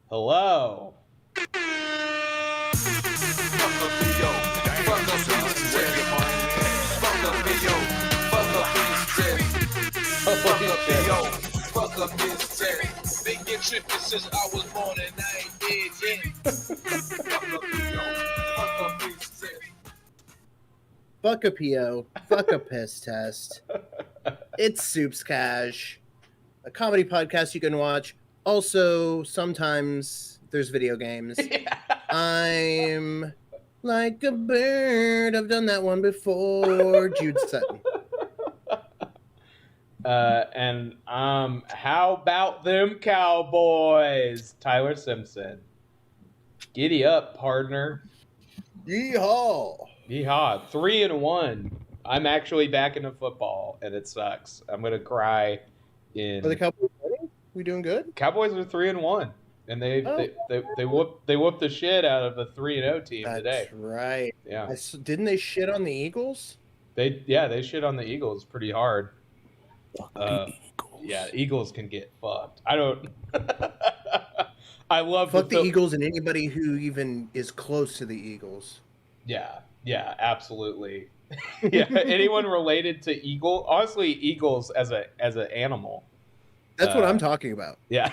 Hello. They get tripping since I was born and I ain't dead yet. Fuck a PO. Fuck a piss test. It's Soups Cash, a comedy podcast you can watch. Also, sometimes there's video games. Yeah. I'm like a bird. I've done that one before. Jude Sutton. And how about them Cowboys? Tyler Simpson. Giddy up, partner. Yeehaw. Yeehaw. 3-1. I'm actually back into football, and it sucks. I'm gonna cry. Are the Cowboys winning? We doing good? Cowboys are 3-1, and they whooped the shit out of the 3-0 team today. That's right. Yeah. Didn't they shit on the Eagles? They shit on the Eagles pretty hard. Eagles. Yeah, Eagles can get fucked. I don't. I love Fuck the Eagles and anybody who even is close to the Eagles. Yeah, absolutely. Yeah, anyone related to Eagle? Honestly, Eagles as an animal. That's what I'm talking about. Yeah.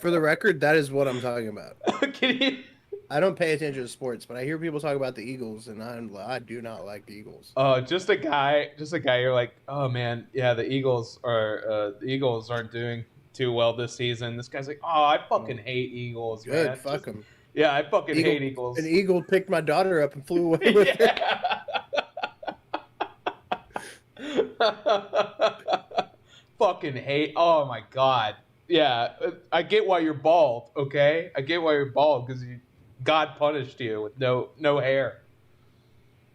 For the record, that is what I'm talking about. Can you? I don't pay attention to sports, but I hear people talk about the Eagles, and I do not like the Eagles. Just a guy. You're like, oh man, yeah, the Eagles aren't doing too well this season. This guy's like, oh, I fucking hate Eagles. Good, man. fuck them. Yeah, I fucking hate Eagles. An eagle picked my daughter up and flew away with her. Fucking hate. Oh my god. Yeah, I get why you're bald. Okay, I get why you're bald because God punished you with no hair.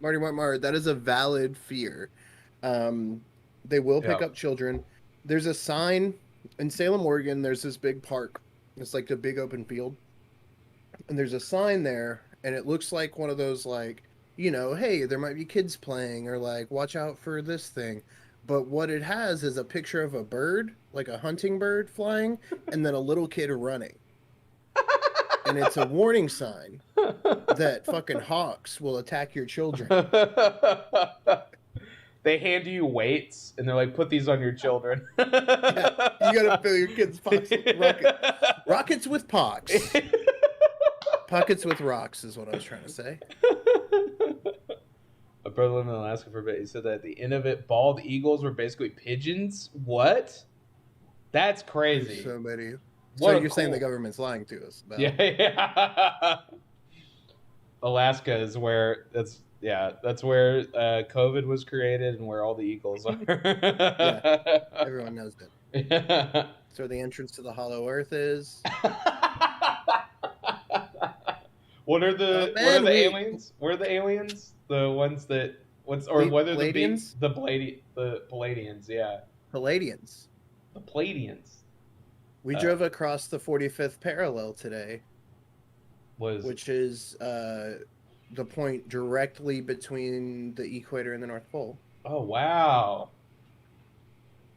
Marty Martin, that is a valid fear. They will pick up children. There's a sign in Salem, Oregon. There's this big park. It's like the big open field. And there's a sign there, and it looks like one of those, like, you know, hey, there might be kids playing, or like, watch out for this thing. But what it has is a picture of a bird, like a hunting bird flying, and then a little kid running. And it's a warning sign that fucking hawks will attack your children. They hand you weights, and they're like, put these on your children. Yeah, you gotta fill your kids' pockets with rockets with pox. Pockets with rocks is what I was trying to say. My brother lived in Alaska for a bit. He said that at the end of it, bald eagles were basically pigeons. What? That's crazy. So many. What So you're saying the government's lying to us? About... Yeah. Alaska is where that's where COVID was created and where all the eagles are. Yeah, everyone knows that. Yeah. So the entrance to the Hollow Earth is. What are the aliens? What are the aliens? The ones that whether the Palladians? The Palladians, yeah. Palladians. The Palladians. We drove across the 45th parallel today, which is the point directly between the equator and the North Pole. Oh wow!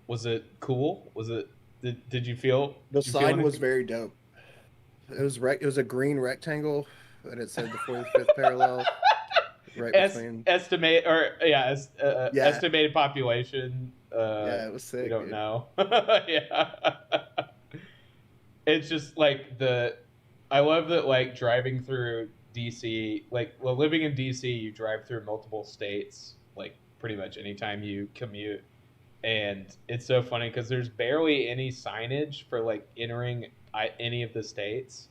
Was it cool? Did you feel the sign was very dope? It was a green rectangle, and it said the 45th parallel. Right between estimated population. Yeah, it was sick. We don't dude. know. Yeah. It's just like I love that, like, driving through DC, like, well, living in DC, you drive through multiple states, like, pretty much anytime you commute. And it's so funny because there's barely any signage for, like, entering any of the states,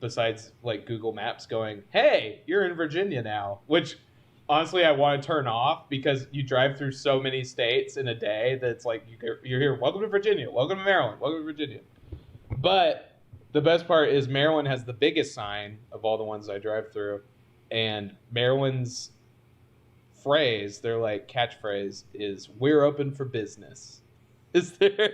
besides, like, Google Maps going, hey, you're in Virginia now, which honestly I want to turn off because you drive through so many states in a day that it's like you're here, welcome to Virginia, welcome to Maryland, welcome to Virginia. But the best part is Maryland has the biggest sign of all the ones I drive through, and Maryland's phrase, their like catchphrase, is "We're open for business." Is there?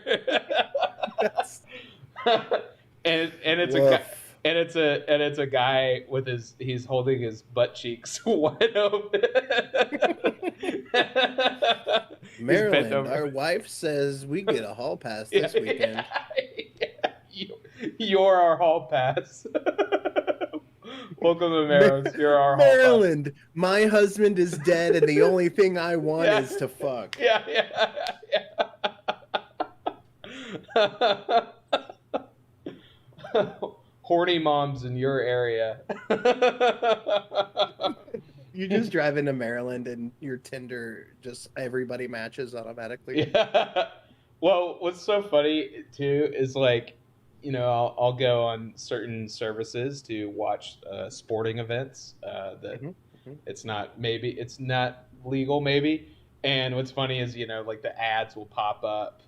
and it's Woof. it's a guy with he's holding his butt cheeks wide open. Maryland, our wife says we get a hall pass this weekend. You're our hall pass. Welcome to Maryland. You're our Maryland. My husband is dead, and the only thing I want is to fuck. Yeah. Horny moms in your area. You just drive into Maryland, and your Tinder just everybody matches automatically. Yeah. Well, what's so funny too is like, you know, I'll go on certain services to watch sporting events that it's not legal maybe. And what's funny is, you know, like the ads will pop up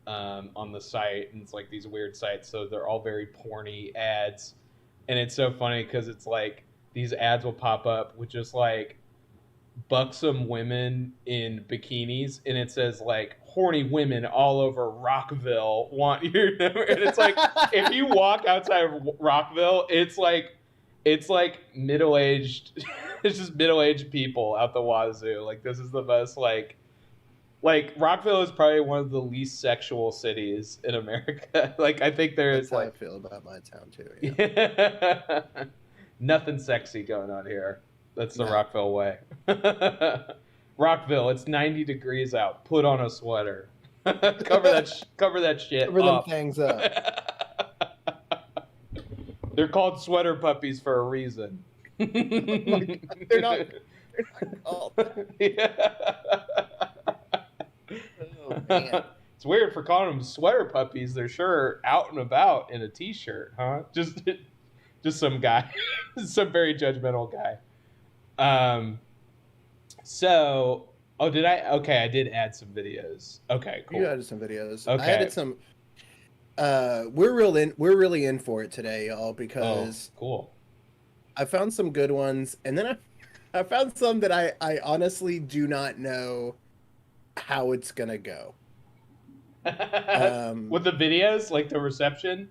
on the site, and it's like these weird sites, so they're all very porny ads. And it's so funny because it's like these ads will pop up with just like buxom women in bikinis, and it says like horny women all over Rockville want your number. And it's like if you walk outside of Rockville, it's like middle-aged it's just middle-aged people out the wazoo. Like this is the most like Rockville is probably one of the least sexual cities in America. Like I think That's how like I feel about my town too. Yeah. Nothing sexy going on here. That's the Rockville way. Rockville, it's 90 degrees out. Put on a sweater. cover that shit Cover up. them things up. They're called sweater puppies for a reason. They're not called that. Yeah. Oh, man. It's weird for calling them sweater puppies. They're sure out and about in a t-shirt, huh? Just some guy, some very judgmental guy. So, did I? Okay, I did add some videos. Okay, cool. You added some videos. Okay. I added some. We're really in for it today, y'all, because cool. I found some good ones, and then I found some that I honestly do not know how it's gonna go. With the videos, like the reception.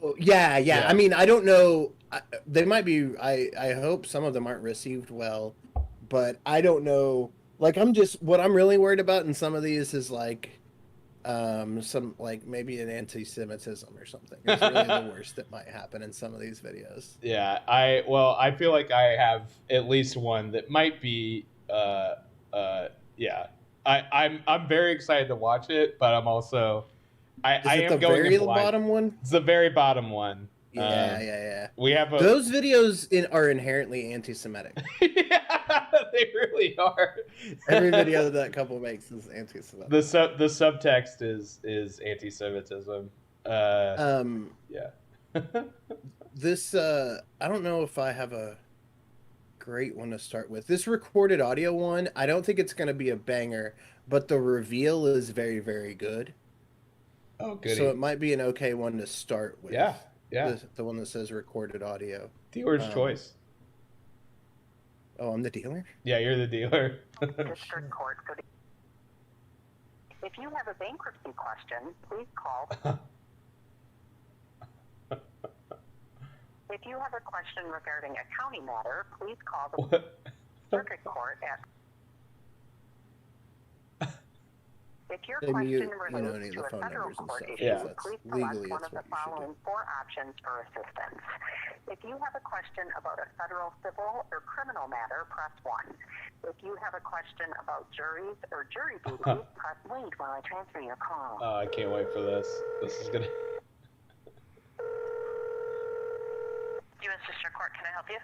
Oh, yeah. I mean, I don't know. They might be. I hope some of them aren't received well, but I don't know. Like, what I'm really worried about in some of these is like, some like maybe an anti-Semitism or something. It's really the worst that might happen in some of these videos. Yeah, I feel like I have at least one that might be. Yeah, I'm very excited to watch it, but I'm also. I am going very in blind. bottom one? It's the very bottom one. Yeah. We have those videos are inherently anti-Semitic. Yeah, they really are. Every video that couple makes is anti-Semitic. The subtext is anti-Semitism. Yeah. This I don't know if I have a great one to start with. This recorded audio one, I don't think it's going to be a banger, but the reveal is very, very good. Oh, good. So it might be an okay one to start with. Yeah. The one that says recorded audio. Dealer's choice. Oh, I'm the dealer? Yeah, you're the dealer. District Court. If you have a bankruptcy question, please call. If you have a question regarding a county matter, please call the Circuit Court at. If your question relates to a federal court issue, please select one of the following 4 options for assistance. If you have a question about a federal civil or criminal matter, press 1. If you have a question about juries or jury duties, press wait while I transfer your call. Oh, I can't wait for this. This is gonna. U.S. District Court, can I help you?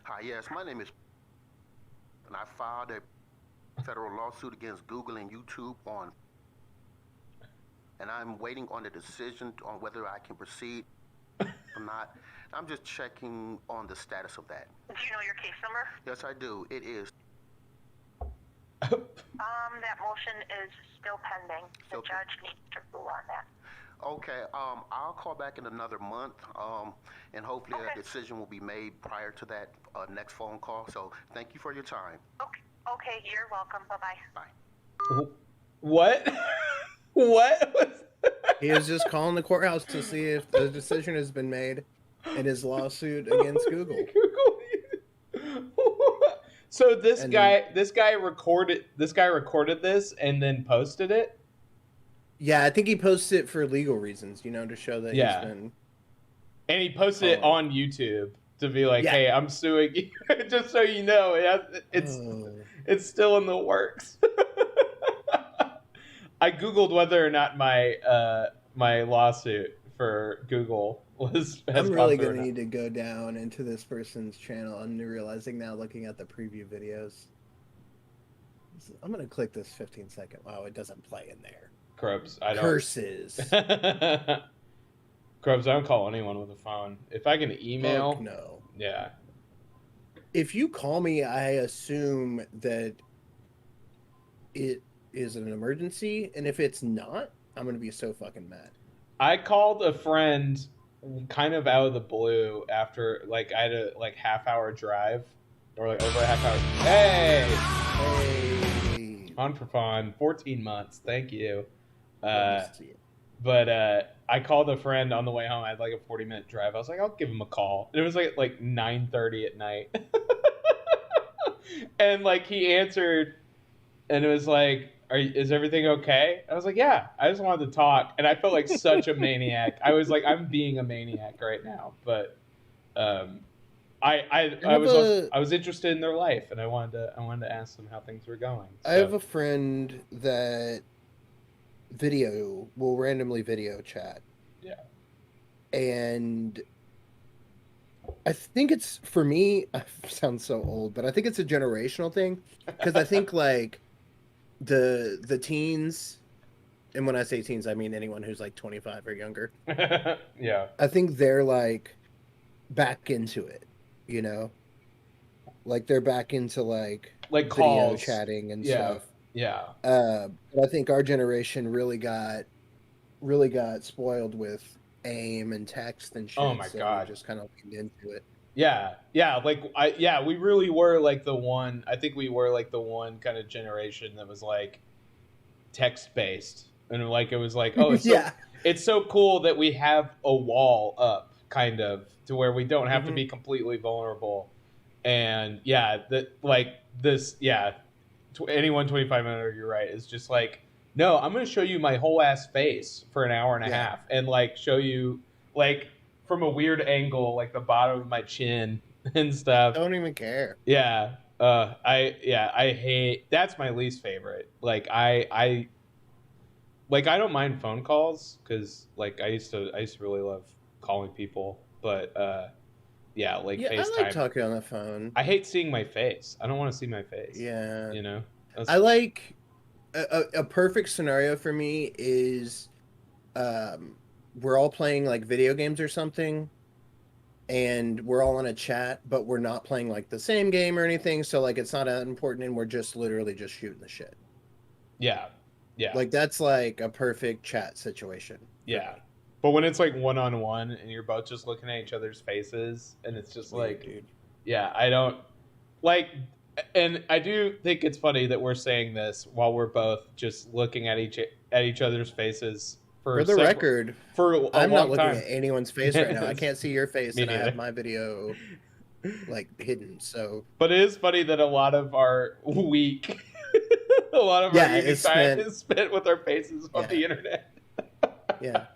Hi, yes, my name is, and I filed a federal lawsuit against Google and YouTube and I'm waiting on a decision on whether I can proceed or not. I'm just checking on the status of that. Do you know your case number? Yes, I do. It is. That motion is still pending. The judge needs to rule on that. Okay, I'll call back in another month, and hopefully a decision will be made prior to that next phone call. So thank you for your time. Okay, you're welcome. Bye-bye. Bye. What? What? He was just calling the courthouse to see if the decision has been made in his lawsuit against Google. So this guy recorded this and then posted it. Yeah, I think he posted it for legal reasons, to show that he's been. And he posted it on YouTube to be like, "Hey, I'm suing you," just so you know, it's still in the works. I googled whether or not my lawsuit for Google has I'm really gonna need to go down into this person's channel and realizing now, looking at the preview videos. I'm gonna click this 15-second. Wow, it doesn't play in there. Krubs, I don't. Curses. Krubs, I don't call anyone with a phone. If I can email, no. Yeah. If you call me, I assume that it is an emergency, and if it's not, I'm gonna be so fucking mad. I called a friend kind of out of the blue after I had a half-hour drive, or over a half hour. Hey, on for fun. 14 months. Thank you. But I called a friend on the way home. I had a 40-minute drive. I was like, I'll give him a call. And it was like 9:30 at night, and he answered, and it was like, is everything okay? I was like, yeah, I just wanted to talk. And I felt like such a maniac. I was like, I'm being a maniac right now. But I was interested in their life, and I wanted to ask them how things were going. So. I have a friend that will randomly video chat. Yeah. And I think it's, for me, I sound so old, but I think it's a generational thing. Because I think the teens, and when I say teens, I mean anyone who's 25 or younger. Yeah. I think they're back into it, they're back into video calls, chatting and stuff. Yeah. But I think our generation really got spoiled with AIM and text and shit. Oh my God. We just kind of leaned into it. Yeah, we really were the one. I think we were the one kind of generation that was text based, and it was it's so cool that we have a wall up, kind of, to where we don't have to be completely vulnerable, and anyone 25 and under, you're right, is just no, I'm gonna show you my whole ass face for an hour and a half, and show you from a weird angle, the bottom of my chin and stuff. Don't even care. Yeah. I hate, that's my least favorite. I don't mind phone calls, because I used to really love calling people, but FaceTime. I like talking on the phone. I hate seeing my face. I don't want to see my face. Yeah. I like a perfect scenario for me is we're all playing video games or something, and we're all in a chat, but we're not playing the same game or anything, so it's not that important, and we're just literally just shooting the shit. Yeah. That's a perfect chat situation. Yeah. But when it's one-on-one and you're both just looking at each other's faces, and it's just dude. Yeah, I don't and I do think it's funny that we're saying this while we're both just looking at each other's faces. For the record, I'm not looking at anyone's face right now. I can't see your face, and I have my video hidden. So, but it is funny that a lot of our week, our evening time is spent with our faces on the internet. Yeah,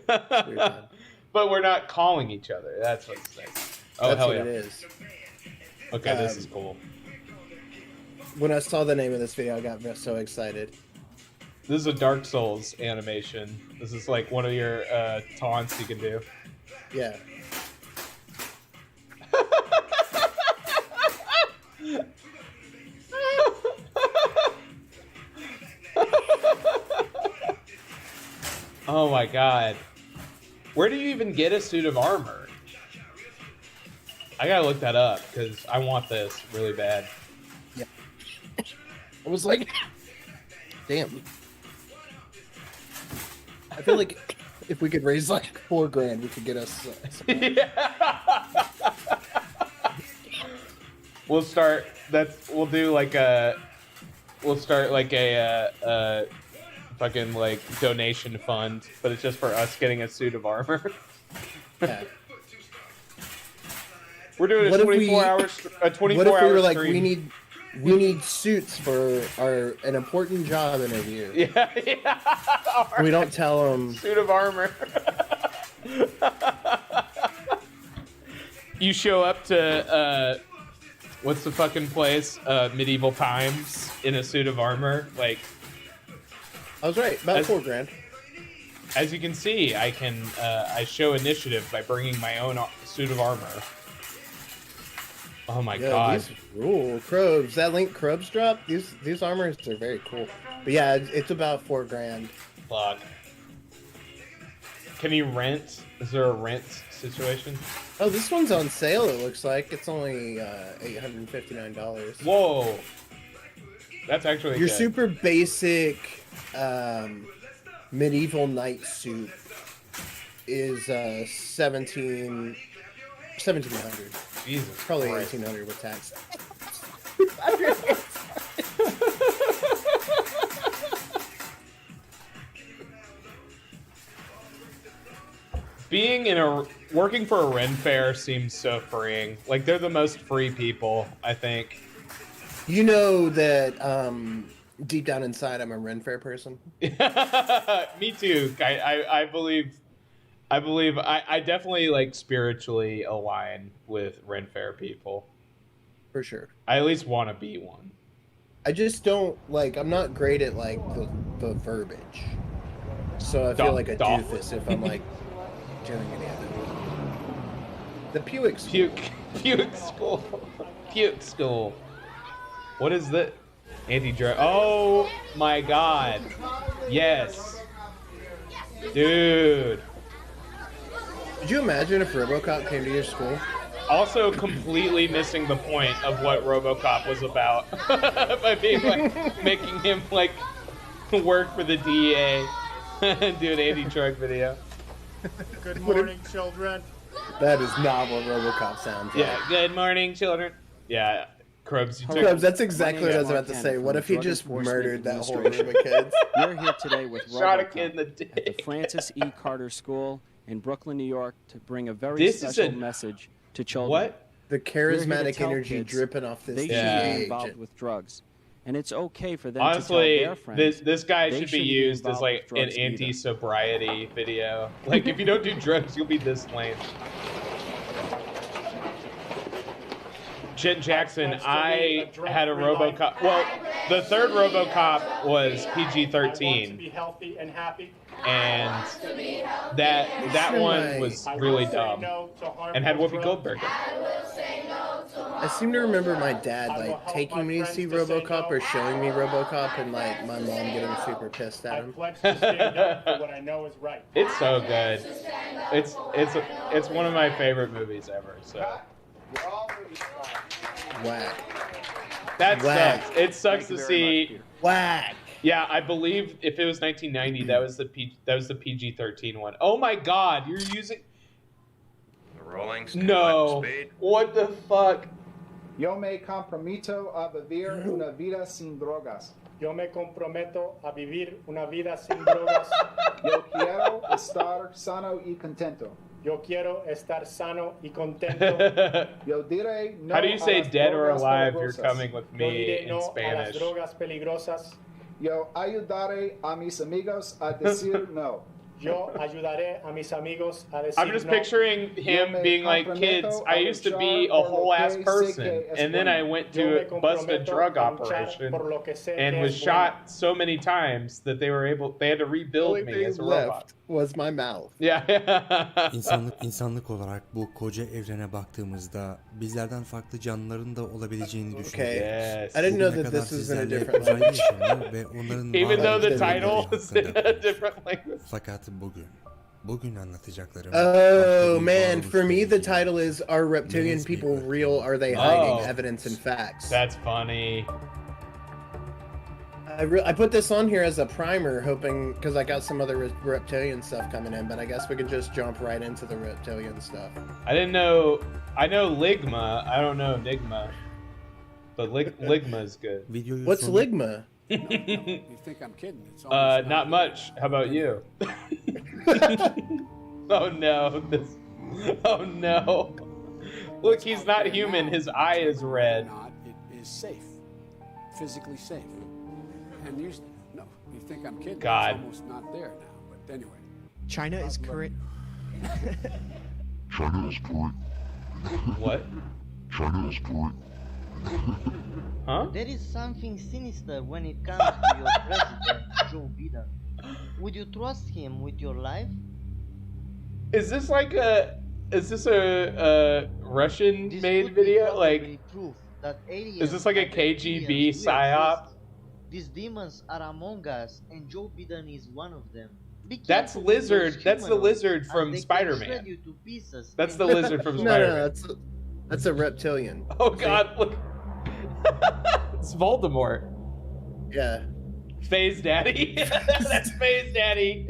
But we're not calling each other. That's what's nice. Oh, that's hell what yeah. it is. Okay, this is cool. When I saw the name of this video, I got so excited. This is a Dark Souls animation. This is one of your taunts you can do. Yeah. Oh my god. Where do you even get a suit of armor? I gotta look that up because I want this really bad. Yeah. I was like, damn. I feel like if we could raise like $4,000, we could get us. Yeah. We'll start. We'll do like a. We'll start like a fucking like donation fund, but it's just for us getting a suit of armor. Yeah. We're doing a 24-hour stream. What if we were like, we need suits for an important job interview? Yeah, yeah. Right. We don't tell them. Suit of armor. You show up to what's the fucking place? Medieval times in a suit of armor. Like, I was right. About $4,000. As you can see, I show initiative by bringing my own suit of armor. Oh my god! These rule Krobs. That link Krobs drop. These armors are very cool. But yeah, it's about $4,000. Fuck. Can you rent? Is there a rent situation? Oh, this one's on sale. It looks like it's only $859. Whoa, that's actually your good. super basic medieval knight suit is 1700. Jesus, probably Christ. 1,800 with tax. Working for a Ren Fair seems so freeing. Like, they're the most free people, I think. You know that deep down inside, I'm a Ren Fair person. Me too. I believe I definitely like spiritually align with Ren Fair people. For sure. I at least want to be one. I just don't like. I'm not great at like the verbiage, so I feel like a doofus if I'm like doing any of it. The puke school. Puke school. What is that? Anti-drug. Oh my god. Yes. Dude. Could you imagine if RoboCop came to your school? Also completely missing the point of what RoboCop was about by being like making him like work for the DEA and do an anti-drug video. Good morning, children. That is not what RoboCop sounds like. Yeah, good morning, children. Yeah, Krobs, you Krobs, that's exactly what I was about to say. What if he just murdered that whole room of kids? We're here today with Shot a kid in the RoboCop at the Francis E. Carter School in Brooklyn, New York, to bring a very This special is message to children. What? The charismatic energy kids dripping off this they shouldn't be involved with drugs. And it's okay for them Honestly, to tell their friends this guy they should be shouldn't used as involved like with an drugs either. anti-sobriety video. Like, if you don't do drugs, you'll be this lame. Jen Jackson, I had a RoboCop. Well, the third RoboCop was PG-13. Be healthy and happy. And that one was really dumb and had Whoopi Goldberg. I seem to remember my dad like taking me to see RoboCop or showing me RoboCop, and like my mom getting super pissed at him. Pledge to stand up for what I know is right. It's so good. It's one of my favorite movies ever. So. Whack. That Whack. sucks. It sucks to see. Whack. Yeah, I believe if it was 1990, that was the PG-13 one. Oh my God, you're using. The Rollings. No. What the fuck? Yo me comprometo a vivir una vida sin drogas. Yo me comprometo a vivir una vida sin drogas. Yo quiero estar sano y contento. Yo quiero estar sano y contento. Yo diré no. How do you say a las dead or drogas alive? You're peligrosas. coming with Yo me diré in no a las Spanish. drogas peligrosas. Yo ayudaré a mis amigos a decir no. Yo ayudaré a mis amigos a decir I'm just no. picturing him being like, kids, I used to be a whole ass person, and then I went to bust a drug operation and was shot so many times that they had to rebuild me as a robot. Was my mouth. Yeah. İnsanlık olarak bu koca evrene baktığımızda bizlerden farklı canlıların da olabileceğini düşünüyorum. Yes. I didn't know that this was in a different language. ve onların Even though the varlığı title is in a different language. Fakat Bugün anlatacaklarım. Oh man, for me the title is Are Reptilian People Real? Are They Hiding Evidence and Facts? That's funny. I put this on here as a primer, hoping, because I got some other reptilian stuff coming in, but I guess we can just jump right into the reptilian stuff. I didn't know. I know Ligma. I don't know Enigma. But Ligma is good. What's Ligma? You think I'm kidding? It's not much. How about you? Oh no! Oh no! Look, he's not human. His eye is red. It is safe, physically safe. And you think I'm kidding? God. It's almost not there now. But anyway. China is current. China is correct. What? China is correct. Huh? There is something sinister when it comes to your president, Joe Biden. Would you trust him with your life? Is this like a Russian made video? Like, is this like a KGB psyop? These demons are among us, and Joe Biden is one of them. That's Lizard. That's the lizard from Spider-Man. That's the lizard from Spider-Man. No, that's a reptilian. Oh God! Look, it's Voldemort. Yeah. Phase Daddy. That's Phase Daddy.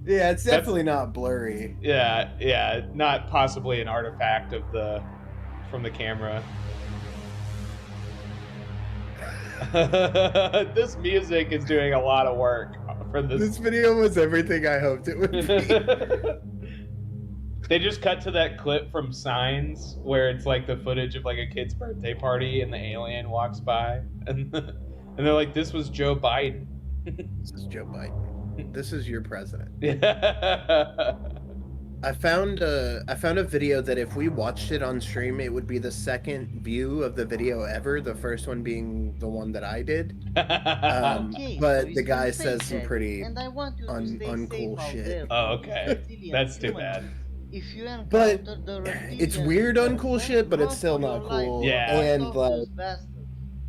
Yeah, it's definitely not blurry. Yeah, not possibly an artifact of from the camera. This music is doing a lot of work for this. This video was everything I hoped it would be. They just cut to that clip from Signs where it's like the footage of like a kid's birthday party and the alien walks by and they're like, "This was Joe Biden." This is Joe Biden. This is your president. Yeah. I found a video that if we watched it on stream, it would be the second view of the video ever. The first one being the one that I did. But the guy says some pretty uncool shit. Oh, okay. That's too bad. But it's weird uncool shit, but it's still not cool. Yeah. And like,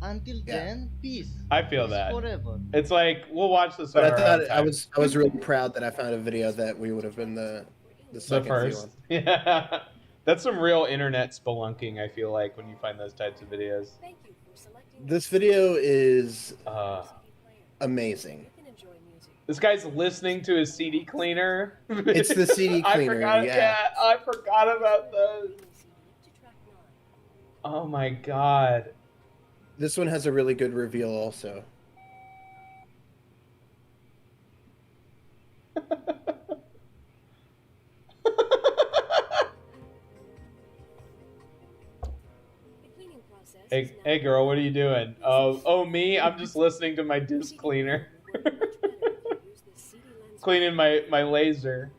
until then, peace. I feel that. Forever. It's like we'll watch this. But I was really proud that I found a video that we would have been the first. Yeah. That's some real internet spelunking, I feel like, when you find those types of videos. This video is amazing. This guy's listening to his CD cleaner. It's the CD cleaner, I forgot about those. Oh my God. This one has a really good reveal also. Hey girl, what are you doing? Oh me? I'm just listening to my disc cleaner. Cleaning my laser.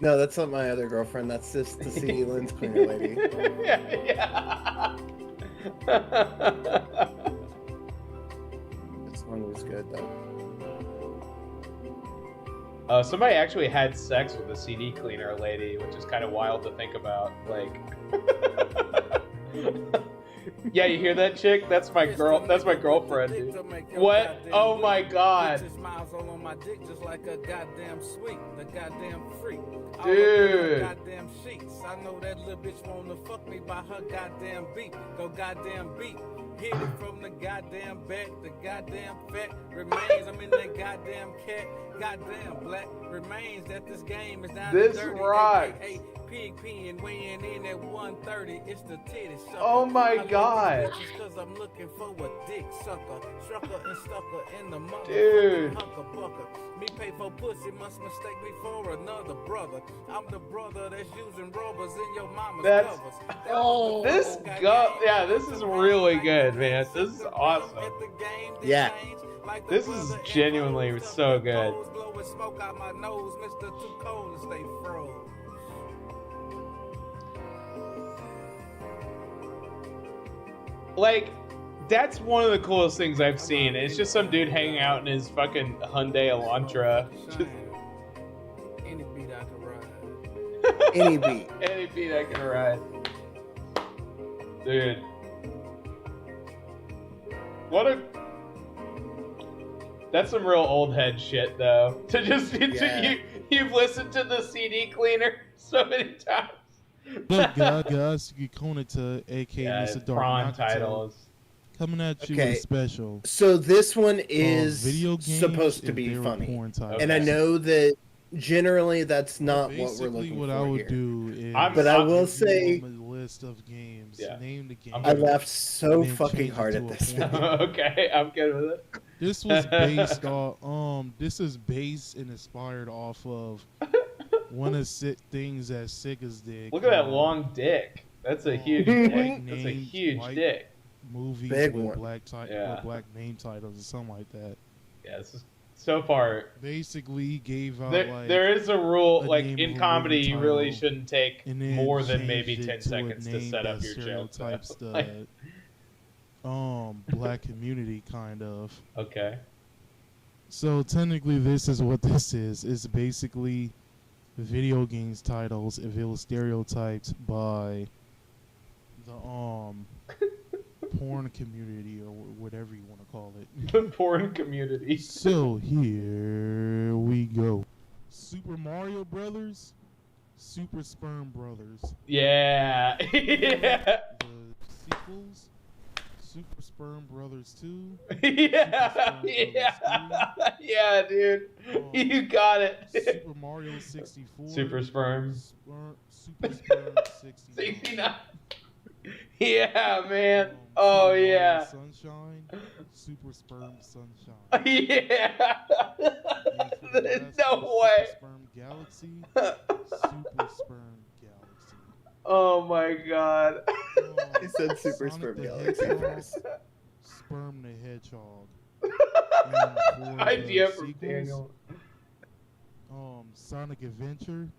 No, that's not my other girlfriend. That's just the CD lens cleaner lady. Yeah. This one was good though. Somebody actually had sex with a CD cleaner lady, which is kind of wild to think about. Like, yeah, you hear that, chick? That's my girl. That's my girlfriend, dude. What? Oh my God. Dude. Goddamn sheets. I know that little bitch wanna fuck me by her goddamn beat. Go goddamn beat. Hit it from the goddamn back. The goddamn fat remains. I'm in that goddamn cat. Goddamn black remains that this game is down this to 30. rocks. Pig peeing weighing in at 130. It's the titty sucker. Oh my God. Cause I'm looking for a dick sucker. Strucker and stucker in the mother. Dude. Hunker bucker. Me pay for pussy must mistake me for another brother. I'm the brother that's using rubbers in your mama's covers. Oh, this is really good, man. This is awesome. Yeah. This is genuinely so good. Smoke out my nose, Mr. Too Cold to stay froze. Like, that's one of the coolest things I've seen. It's just some dude hanging out in his fucking Hyundai Elantra. Any beat I can ride. Any beat. Any beat I can ride. Dude. What a... That's some real old head shit, though. To just you've listened to the CD cleaner so many times. Look, guys, you can to AK Mr. Dark prawn Nakato, titles coming at you with a special. So this one is video games supposed to be funny, and I know that generally that's not what we're looking for. What I would do is, but I will say, a list of games. Name the game. I laughed so fucking hard at this video. Okay, I'm good with it. This was based on this is based and inspired off of one of the things that Sega's did. Look at that long dick. That's a huge dick. That's a huge dick. Movies Big with one. black name titles or something like that. Yeah, this is, so far. Basically, he gave out there is a rule, like in of a comedy, movie you really title, shouldn't take and then more than changed maybe it 10 to a seconds to name set up that your joke. stereotypes So, the black community, kind of. Okay. So technically, this is what this is. It's basically video games titles if it was stereotyped by the porn community or whatever you want to call it. The porn community. So here we go. Super Mario Brothers, Super Sperm Brothers. Yeah. Yeah. The sequels, Super Sperm Brothers 2. Yeah. Yeah, dude. You got it. Super Mario 64. Super Sperm. Super Sperm 69. Yeah, man. Oh, Super yeah. Mario Sunshine, Super Sperm Sunshine. Yeah. No way. Super Sperm Galaxy, Super Sperm Galaxy. Oh my god. He said Super Sonic Sperm the Galaxy Hedgehog, first. Sperm the Hedgehog. Idea from Daniel. Sonic Adventure,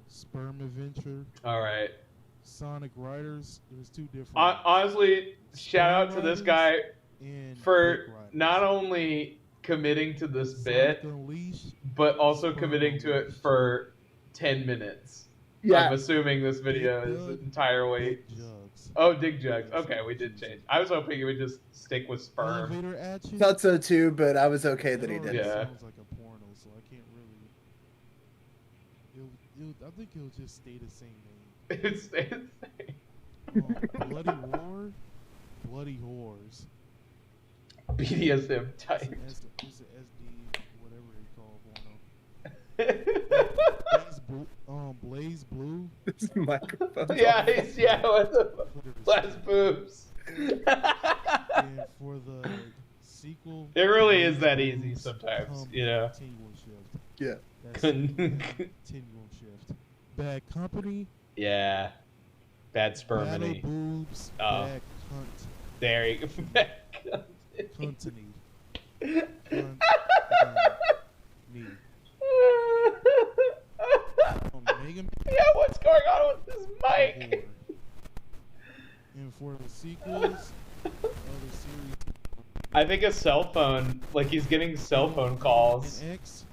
Sperm Adventure. All right. Sonic Riders. There's two different. Honestly, shout out to this guy and for not only committing to this bit, but also committing to it for 10 minutes. Yeah. I'm assuming this video is entirely. Oh, dig jugs. Okay, we did change. I was hoping it would just stick with sperm. Thought so too, but I was okay that he did. Yeah. Sounds like a porno, so I can't really. I think it'll just stay the same name. It stays the same. Bloody War, Bloody Whores. BDSM type. It's a SD, whatever they call porno. Blaze Blue. This microphone. Yeah, with the glass boobs. And for the sequel, it really is that easy sometimes, you know. Continual shift. Yeah. Continual shift. Bad Company. Yeah. Bad Battle spermity. Boobs. Oh. Bad Cunt. There you go. Bad Cuntany. Yeah, what's going on with this mic? And for the sequels, other series. I think a cell phone, like he's getting cell phone calls. X,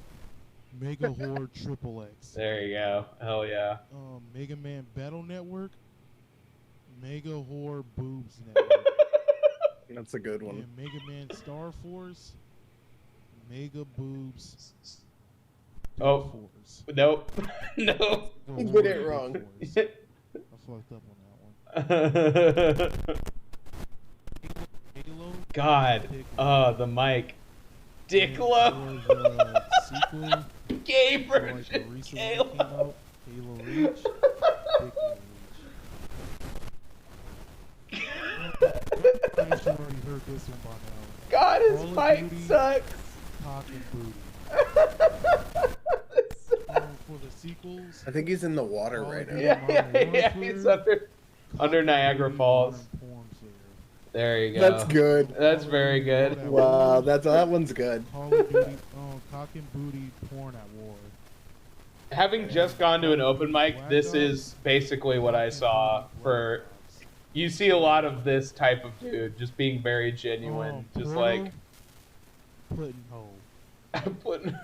Mega Horde Triple X. There you go. Hell yeah. Mega Man Battle Network, Mega Horde Boobs Network. That's a good one. And Mega Man Star Force, Mega Boobs. Oh, Force. nope. No. You did it wrong. I fucked up on that one. Halo, God. The mic. Dicklo. Sequel. Gay Like version. the recent Halo. one came out, Halo Reach. I'm sure you already heard this one by now. God, his Call of mic Duty, sucks. Cock and Booty. For the sequels, I think he's in the water right now. Yeah, he's under Niagara Falls. There you go. That's good. That's very good. Wow, that one's good. Call of Duty, Cock and Booty, Porn at War. Having just gone to an open mic, this is basically what I saw for. You see a lot of this type of dude just being very genuine, just like Pudding Hole. putting.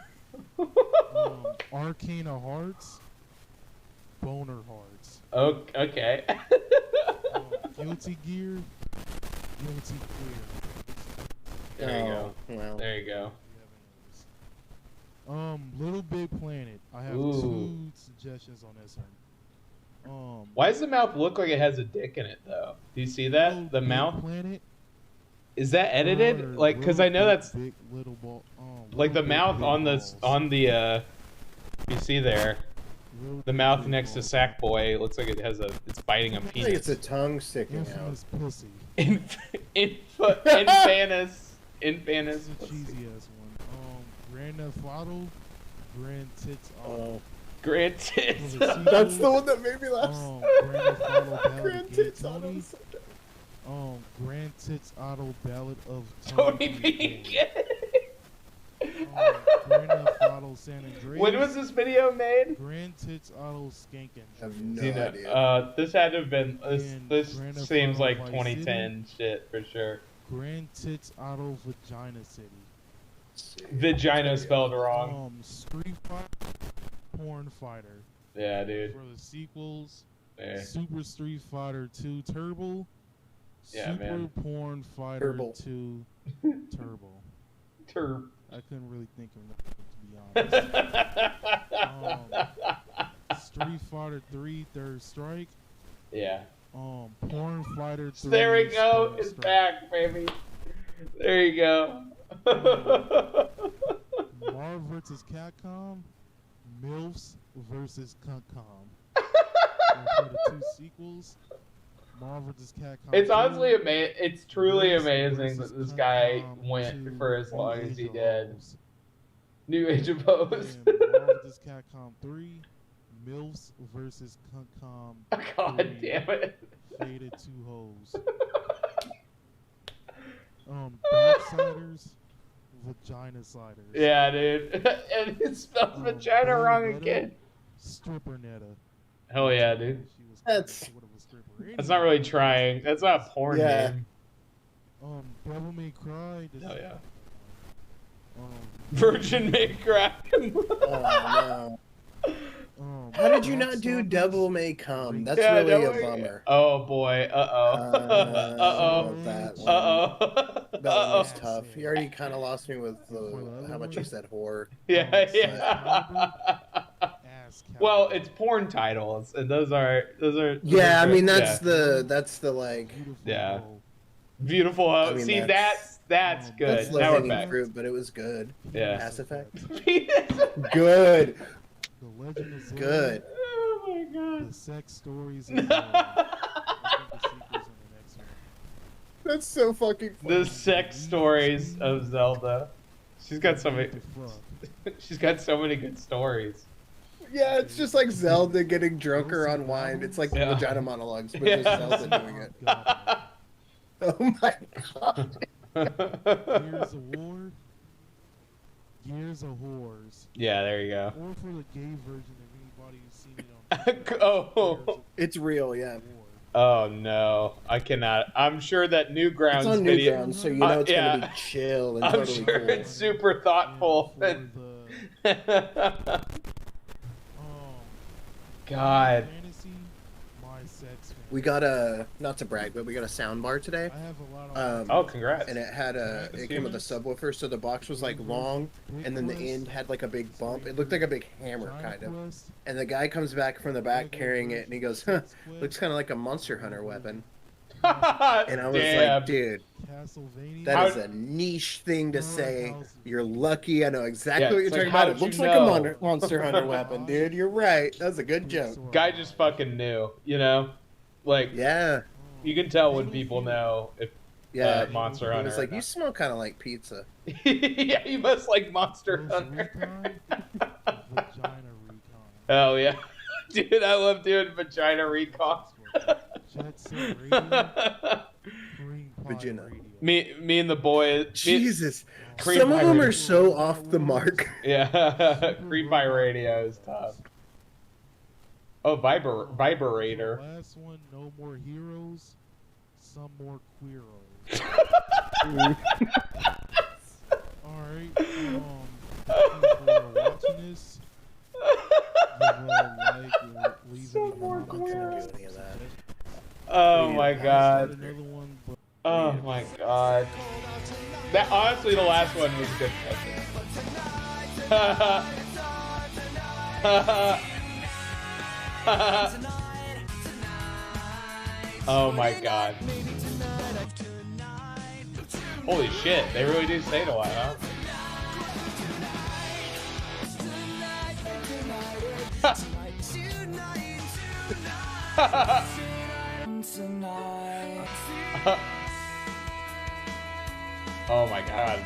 Arcana Hearts, Boner Hearts. Okay. Guilty Gear, Guilty Queer. There you go. Well. There you go. Little Big Planet. I have Ooh. 2 suggestions on this one. Why does the mouth look like it has a dick in it though? Do you see that? The mouth? Planet. Is that edited? Like, cause I know that's big, little ball, like the mouth on the you see there, the mouth next to Sackboy looks like it has it's biting a I think penis. it's a tongue sticking out. Pussy. In fairness. It's a cheesy ass one. Grand Theft Auto, Grand Tits Auto. Grand Tits. That's the one that made me laugh. Grand Theft Auto Grand Tits Auto. Grand Tits Auto Ballad of Tony B. Grand Theft Auto San Andreas. When was this video made? Grand Tits Auto Skankin'. I have no idea. This had to have been. This Grand Theft seems Auto like Vice 2010 shit for sure. Grand Tits Auto Vagina City. Vagina spelled wrong. Street Fighter, Porn Fighter. Yeah, dude. For the sequels, Yeah. Super Street Fighter 2 Turbo. Yeah, Super man. Porn Fighter Turbo. 2 Turbo. Turb. I couldn't really think of nothing, to be honest. Street Fighter 3 Third Strike. Yeah. Porn Fighter 3. There we go. Third It's Strike. back, baby. There you go. Marvel vs. Capcom. MILFs versus Cuncom. For the 2 sequels. Marvel vs. Capcom. It's 2, honestly amazing. It's truly MILFs amazing versus that this guy Cuncom went 2, for as New long as Age he of did. O's. New Age of O's. And Marvel vs. Capcom 3. MILFs versus Cuncom. God 3, damn it. Faded 2 hoes. Darksiders, Vagina Sliders. Yeah, dude. And it spells vagina wrong again. Stripper Netta. Hell yeah, dude. That's That's not really trying. That's not a porn Yeah. name. Devil May Cry. Hell yeah. Virgin May Cry. Oh no. How did you not do Devil May Come? That's Yeah, really Devil a May- bummer. Oh boy. Uh-oh. That one. Uh-oh. That one was tough. You already kind of lost me with how much you said horror. Yeah, yeah. Well, it's porn titles, and those are Yeah, I mean yeah. that's the like. Yeah. Beautiful. I mean, See, that's good. That's Now we're low-hanging back. fruit, but it was good. Yeah. Mass Effect. Good. The Legend of Zelda. Good. Oh my god. The sex stories. Of Zelda. I think the sequels in the next one. That's so fucking funny. The sex stories of Zelda. She's got so many. She's got so many good stories. Yeah, it's just like Zelda getting drunker on wine. It's like Yeah. vagina monologues, but just Zelda doing it. Oh my god. Gears of War. Gears of Whores. Yeah, there you go. Or for the gay version, if anybody who's seen it on. Oh. It's real, yeah. Oh no, I cannot. I'm sure that Newgrounds It's on video. Newgrounds, so you know it's yeah. gonna be chill and I'm totally sure cool. it's super thoughtful. God. Fantasy, my sex. We got a not to brag, but we got a sound bar today. I have a lot of. Oh, congrats. And it had it came with a subwoofer, so the box was like long, and then the end had like a big bump. It looked like a big hammer, kind of. And the guy comes back from the back carrying it, and he goes, "Huh, looks kind of like a Monster Hunter weapon." And I was like, "Dude, that is a niche thing to say. You're lucky. I know exactly Yeah, what you're it's talking like, about. how'd It looks you like know? a Monster Hunter weapon, dude. You're right. That's a good joke." Guy just fucking knew, you know? Like, yeah, you can tell when people know if yeah. Monster It Hunter. was like, you smell kind of like pizza. Yeah, you must like Monster Hunter. Vagina Recon. Hell yeah. Dude, I love doing vagina recon. Jet Set Radio. Green Pie Vagina. Radio. Me and the boys. Jesus. Cream Some of Pie them Radio. are so off the mark. Yeah, Creep Pie Radio is tough. Oh, vibrator. The last one, No More Heroes, Some More Queeros. Alright, thank you for watching this. Give a like, leave any comments. Oh my Start god. another one, but Oh my god. That honestly, the last one was a good question. Oh my god. Holy shit, they really do say it a lot, huh? Oh my god.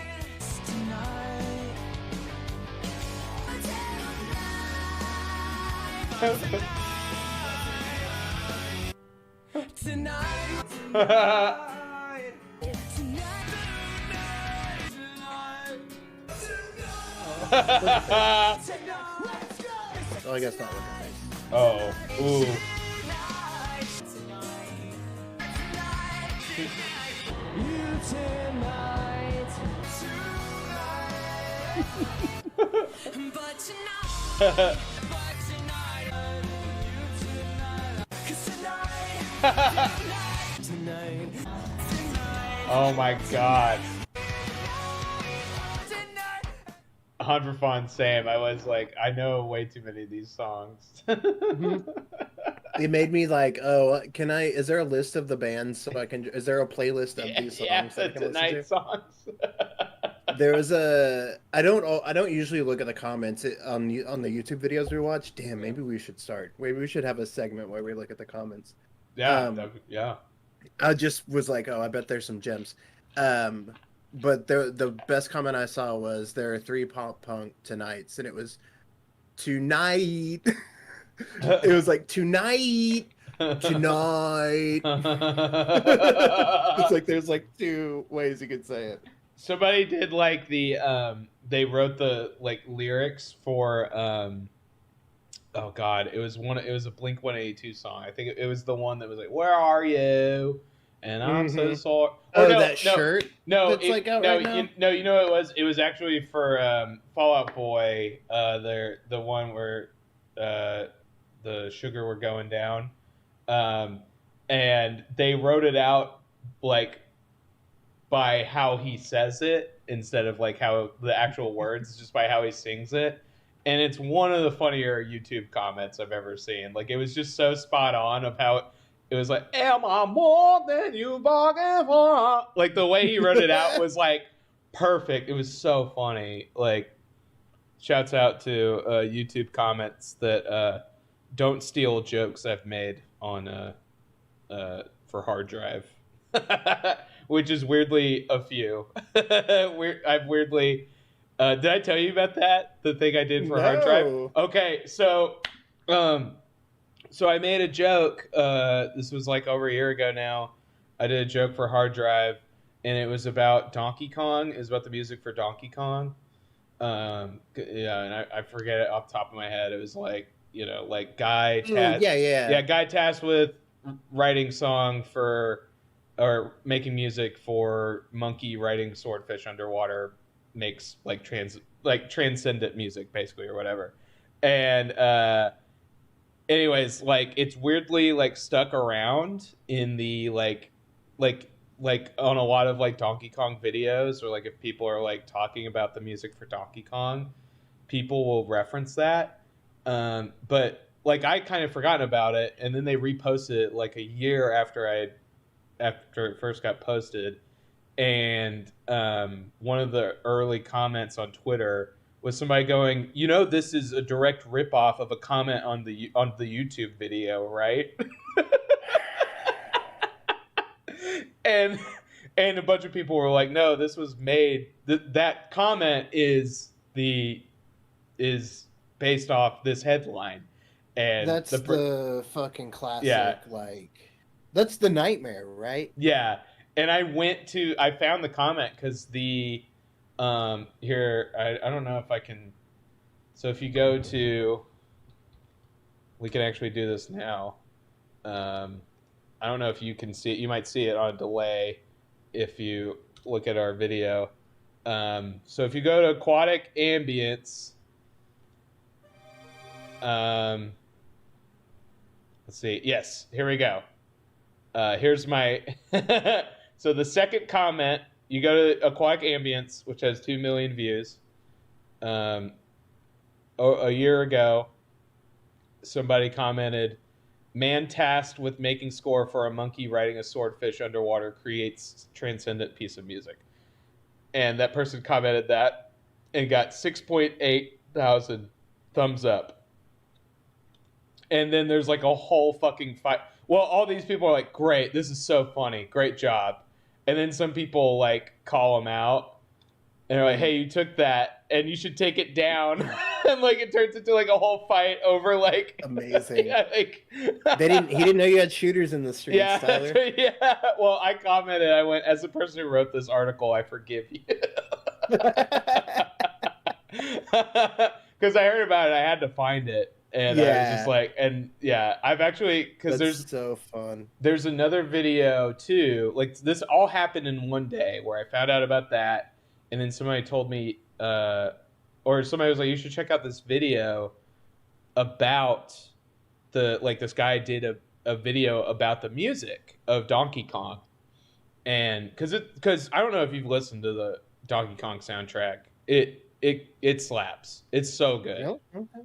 Oh, I guess not with the face. Oh, ooh. Oh my god. 100 for fun, same. I was like, I know way too many of these songs. It made me like, oh, is there a list of the bands so I can, is there a playlist of these songs that I can listen to? Songs. There was I don't usually look at the comments on the YouTube videos we watch. Damn, maybe we should start. Maybe we should have a segment where we look at the comments. Yeah, yeah. I just was like, oh, I bet there's some gems. But the best comment I saw was there are 3 pop punk tonights, and it was tonight. It was like tonight. It's like there's like 2 ways you could say it. Somebody did like the they wrote the like lyrics for oh god, it was a Blink 182 song. I think it was the one that was like, "Where are you?" And I'm so sorry. Oh, no, that shirt. No, that's like out right now? you know what it was? It was actually for Fall Out Boy. The one where the sugar were going down, and they wrote it out like by how he says it instead of like how the actual words, just by how he sings it. And it's one of the funnier YouTube comments I've ever seen. Like, it was just so spot on of how it was like, am I more than you bargained for? Like, the way he wrote it out was like perfect. It was so funny. Like, shouts out to YouTube comments that don't steal jokes I've made on for hard drive. Which is weirdly a few. I've weirdly... did I tell you about that? The thing I did for hard drive? Okay, so I made a joke. This was like over a year ago now. I did a joke for hard drive, and it was about Donkey Kong. It was about the music for Donkey Kong. Yeah, and I forget it off the top of my head. It was like, you know, like guy tasked... Yeah, guy tasked with writing song for... or making music for monkey riding swordfish underwater makes like transcendent music basically or whatever. And anyways, like it's weirdly like stuck around in the like on a lot of like Donkey Kong videos, or like if people are like talking about the music for Donkey Kong, people will reference that. But like I kind of forgotten about it, and then they reposted it like a year after it first got posted, and one of the early comments on Twitter was somebody going, you know, this is a direct ripoff of a comment on the YouTube video, right? and a bunch of people were like, no, this was made, that comment is based off this headline. And that's the fucking classic, like, that's the nightmare, right? Yeah. And I found the comment because here, I don't know if I can, so if you go to, we can actually do this now. I don't know if you can see it. You might see it on a delay if you look at our video. So if you go to aquatic ambience, let's see. Yes, here we go. Here's my... So the second comment, you go to Aquatic Ambience, which has 2 million views. a year ago, somebody commented, "Man tasked with making score for a monkey riding a swordfish underwater creates transcendent piece of music." And that person commented that and got 6.8 thousand thumbs up. And then there's like a whole fucking fight. Well, all these people are like, "Great, this is so funny, great job." And then some people like call them out, and they're like, "Hey, you took that, and you should take it down." And like it turns into like a whole fight over like amazing. Yeah, like he didn't know you had shooters in the streets, yeah, Tyler. Yeah. Well, I commented. I went, as the person who wrote this article, I forgive you. Because I heard about it, I had to find it. And I was just like, and yeah, I've actually, because there's so fun. There's another video too. Like this all happened in one day where I found out about that, and then somebody told me, or somebody was like, "You should check out this video about this guy did a video about the music of Donkey Kong," and because I don't know if you've listened to the Donkey Kong soundtrack, it slaps. It's so good. Yep.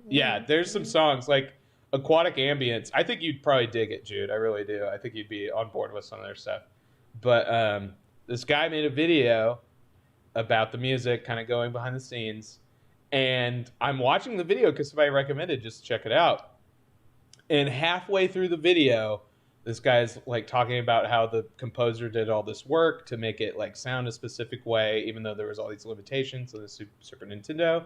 Yeah, there's some songs like Aquatic Ambience. I think you'd probably dig it, Jude. I really do. I think you'd be on board with some of their stuff. But this guy made a video about the music, kind of going behind the scenes. And I'm watching the video because somebody recommended just check it out. And halfway through the video, this guy's like talking about how the composer did all this work to make it like sound a specific way, even though there was all these limitations on the Super Nintendo.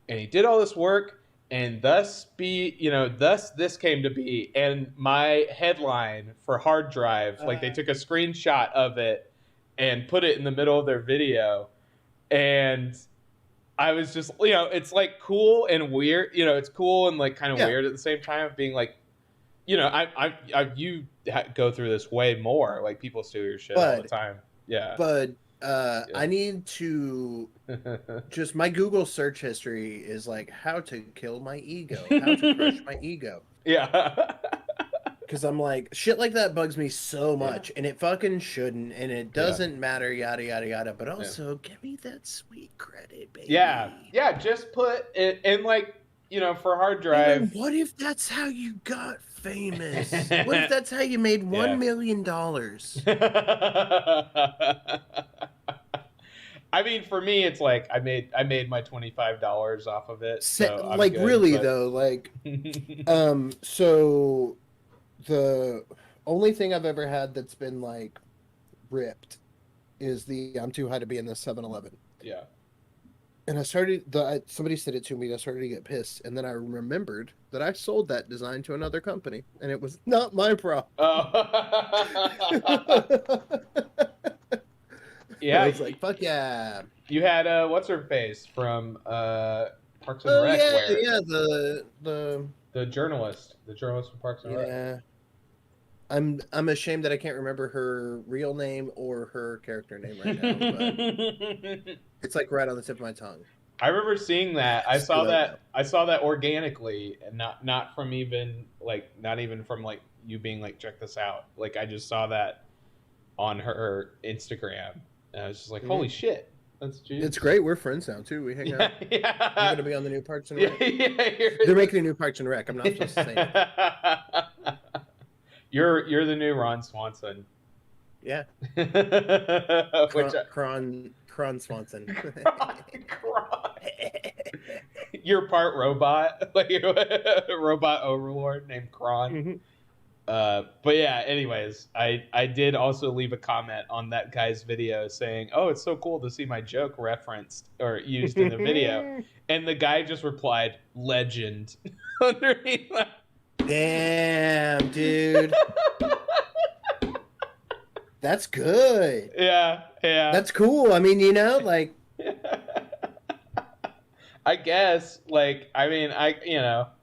And he did all this work, and thus this came to be. And my headline for Hard Drive, like they took a screenshot of it and put it in the middle of their video. And I was just, it's like cool and weird. It's cool and like kind of weird at the same time, being like, you go through this way more. Like people steal your shit all the time. Yeah. But I need to just, my Google search history is like how to kill my ego, how to crush my ego. Yeah. Because I'm like, shit like that bugs me so much, and it fucking shouldn't, and it doesn't matter, yada, yada, yada. But also, give me that sweet credit, baby. Yeah. Yeah, just put it in, like, for Hard Drive. And what if that's how you got famous? What if that's how you made $1 million? I mean, for me, it's like I made my $25 off of it. So like good, really though, like, so the only thing I've ever had that's been like ripped is the "I'm too high to be in this 7-Eleven." Yeah. And somebody said it to me. I started to get pissed, and then I remembered that I sold that design to another company, and it was not my problem. Yeah, I was like, "Fuck yeah!" You had what's her face from Parks and Rec? Yeah, the journalist from Parks and Rec. Yeah, I'm ashamed that I can't remember her real name or her character name right now. But it's like right on the tip of my tongue. I remember seeing that. I saw that organically, and not from even like not even from like you being like, check this out. Like I just saw that on her Instagram, and I was just like, holy shit, that's Jude. It's great. We're friends now too. We hang out. Yeah. You're gonna be on the new Parks and Rec. Yeah, they're making a new Parks and Rec. I'm not supposed to say that. You're the new Ron Swanson. Yeah. Kron Swanson. You're part robot, like a robot overlord named Kron. Mm-hmm. But yeah, anyways, I did also leave a comment on that guy's video saying, "Oh, it's so cool to see my joke referenced or used in the video," and the guy just replied, "Legend," underneath that. Damn, dude. That's good. Yeah. That's cool. I mean, like. I guess, like, I mean, I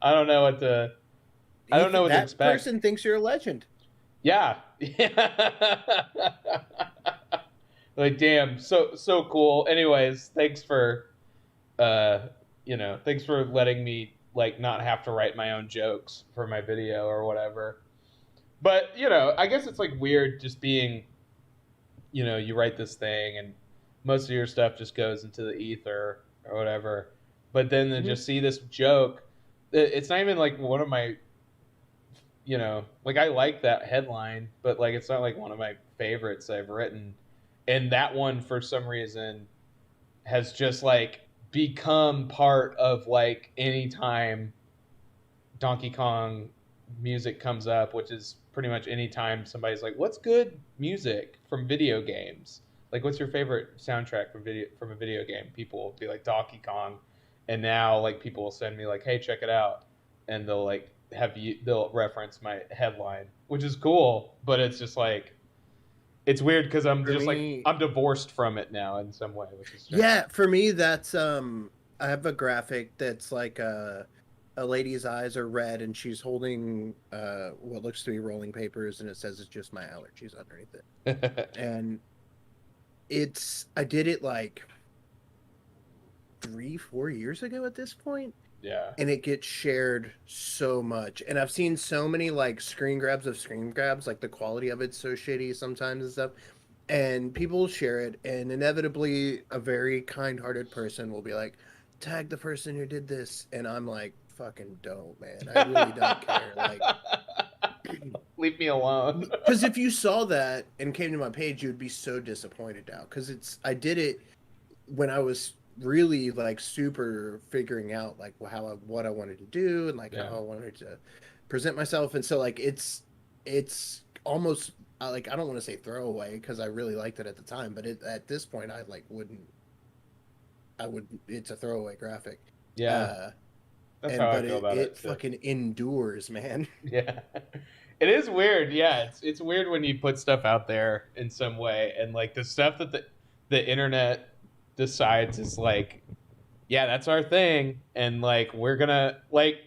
don't know what to. I don't know what to expect. That person thinks you're a legend. Yeah. Like, damn, so cool. Anyways, thanks for letting me like not have to write my own jokes for my video or whatever. But, I guess it's like weird just being, you write this thing and most of your stuff just goes into the ether or whatever. but then to just see this joke, it's not even like one of my, you know, like I like that headline, but like it's not like one of my favorites I've written. And that one, for some reason, has just like become part of like anytime Donkey Kong music comes up, which is pretty much anytime somebody's like, what's good music from video games? Like, what's your favorite soundtrack from a video game? People will be like Donkey Kong. And now like people will send me like, hey, check it out. And they'll like they'll reference my headline, which is cool, but it's just like, it's weird because I'm divorced from it now in some way, which is strange. Yeah, for me that's I have a graphic that's like a lady's eyes are red and she's holding what looks to be rolling papers, and it says it's just my allergies underneath it. And I did it like 3-4 years ago at this point. Yeah. And it gets shared so much. And I've seen so many like screen grabs, like the quality of it's so shitty sometimes and stuff. And people share it, and inevitably a very kind-hearted person will be like, tag the person who did this. And I'm like, fucking don't, man. I really don't care. Like, leave me alone. Because if you saw that and came to my page, you would be so disappointed now. Because I did it when I was really like super figuring out like what I wanted to do and like how I wanted to present myself. And so like it's almost like, I don't want to say throwaway because I really liked it at the time, but at this point I like it's a throwaway graphic. Yeah. That's how I feel about it. It fucking endures, man. Yeah. It is weird. Yeah. It's weird when you put stuff out there in some way, and like the stuff that the internet decides is like, yeah, that's our thing. And like, we're gonna like,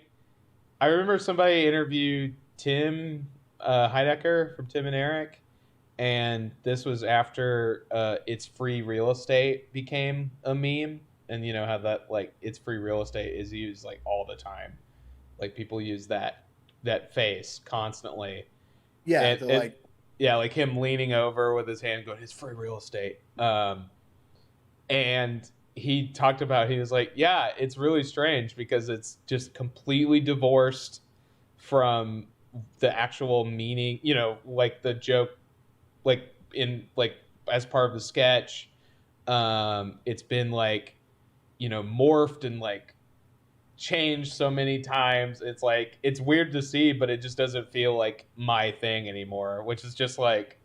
I remember somebody interviewed Tim Heidecker from Tim and Eric. And this was after It's Free Real Estate became a meme. And you know how that, like, It's Free Real Estate is used, like, all the time. Like, people use that face constantly. Yeah, like him leaning over with his hand going, it's free real estate. And he talked about, he was like, yeah, it's really strange because it's just completely divorced from the actual meaning, you know, like the joke, like in, like, as part of the sketch. It's been like, you know, morphed and like changed so many times. It's like, it's weird to see, but it just doesn't feel like my thing anymore, which is just like,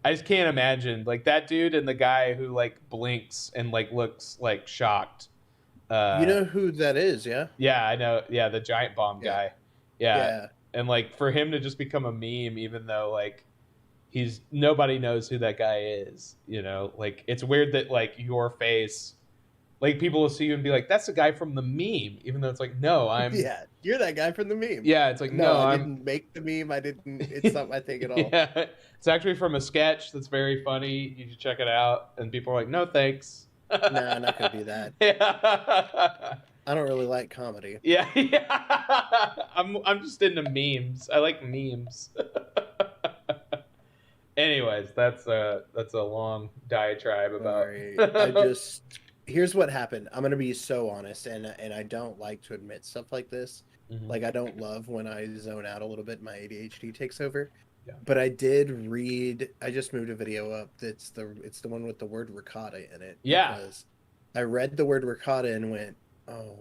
I just can't imagine like that dude and the guy who like blinks and like looks like shocked. You know who that is? Yeah. Yeah, I know. Yeah. The giant bomb guy. Yeah. And like for him to just become a meme, even though like nobody knows who that guy is, you know, like it's weird that like your face, like people will see you and be like, that's the guy from the meme, even though it's like, no, yeah, you're that guy from the meme. Yeah, it's like, no, I didn't make the meme. It's not my thing at all. Yeah, it's actually from a sketch that's very funny. You should check it out. And people are like, no, thanks. No, I'm not gonna do that. Yeah. I don't really like comedy. Yeah. I'm just into memes. I like memes. Anyways, that's a long diatribe about. Here's what happened. I'm gonna be so honest, and I don't like to admit stuff like this. Mm-hmm. Like I don't love when I zone out a little bit. My ADHD takes over. Yeah. But I did read. I just moved a video up. It's the one with the word ricotta in it. Yeah. Because I read the word ricotta and went, oh.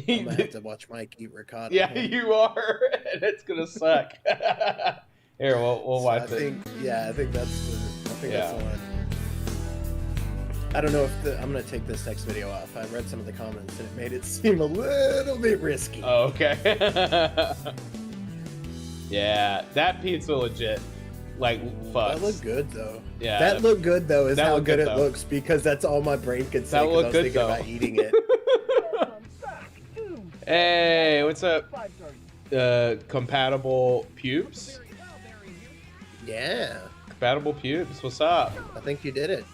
I'm gonna have to watch Mike eat ricotta. Yeah, you are, and it's gonna suck. Here, we'll watch it. I think that's the one. I don't know if I'm gonna take this next video off. I read some of the comments and it made it seem a little bit risky. Oh, okay. Yeah, that pizza legit, like, fucks. That looked good though. Yeah, that looked good though. Is how good it looks, because that's all my brain could say. Because I was thinking about eating it. Hey, what's up? Compatible pubes? Yeah. Compatible pubes. What's up? I think you did it.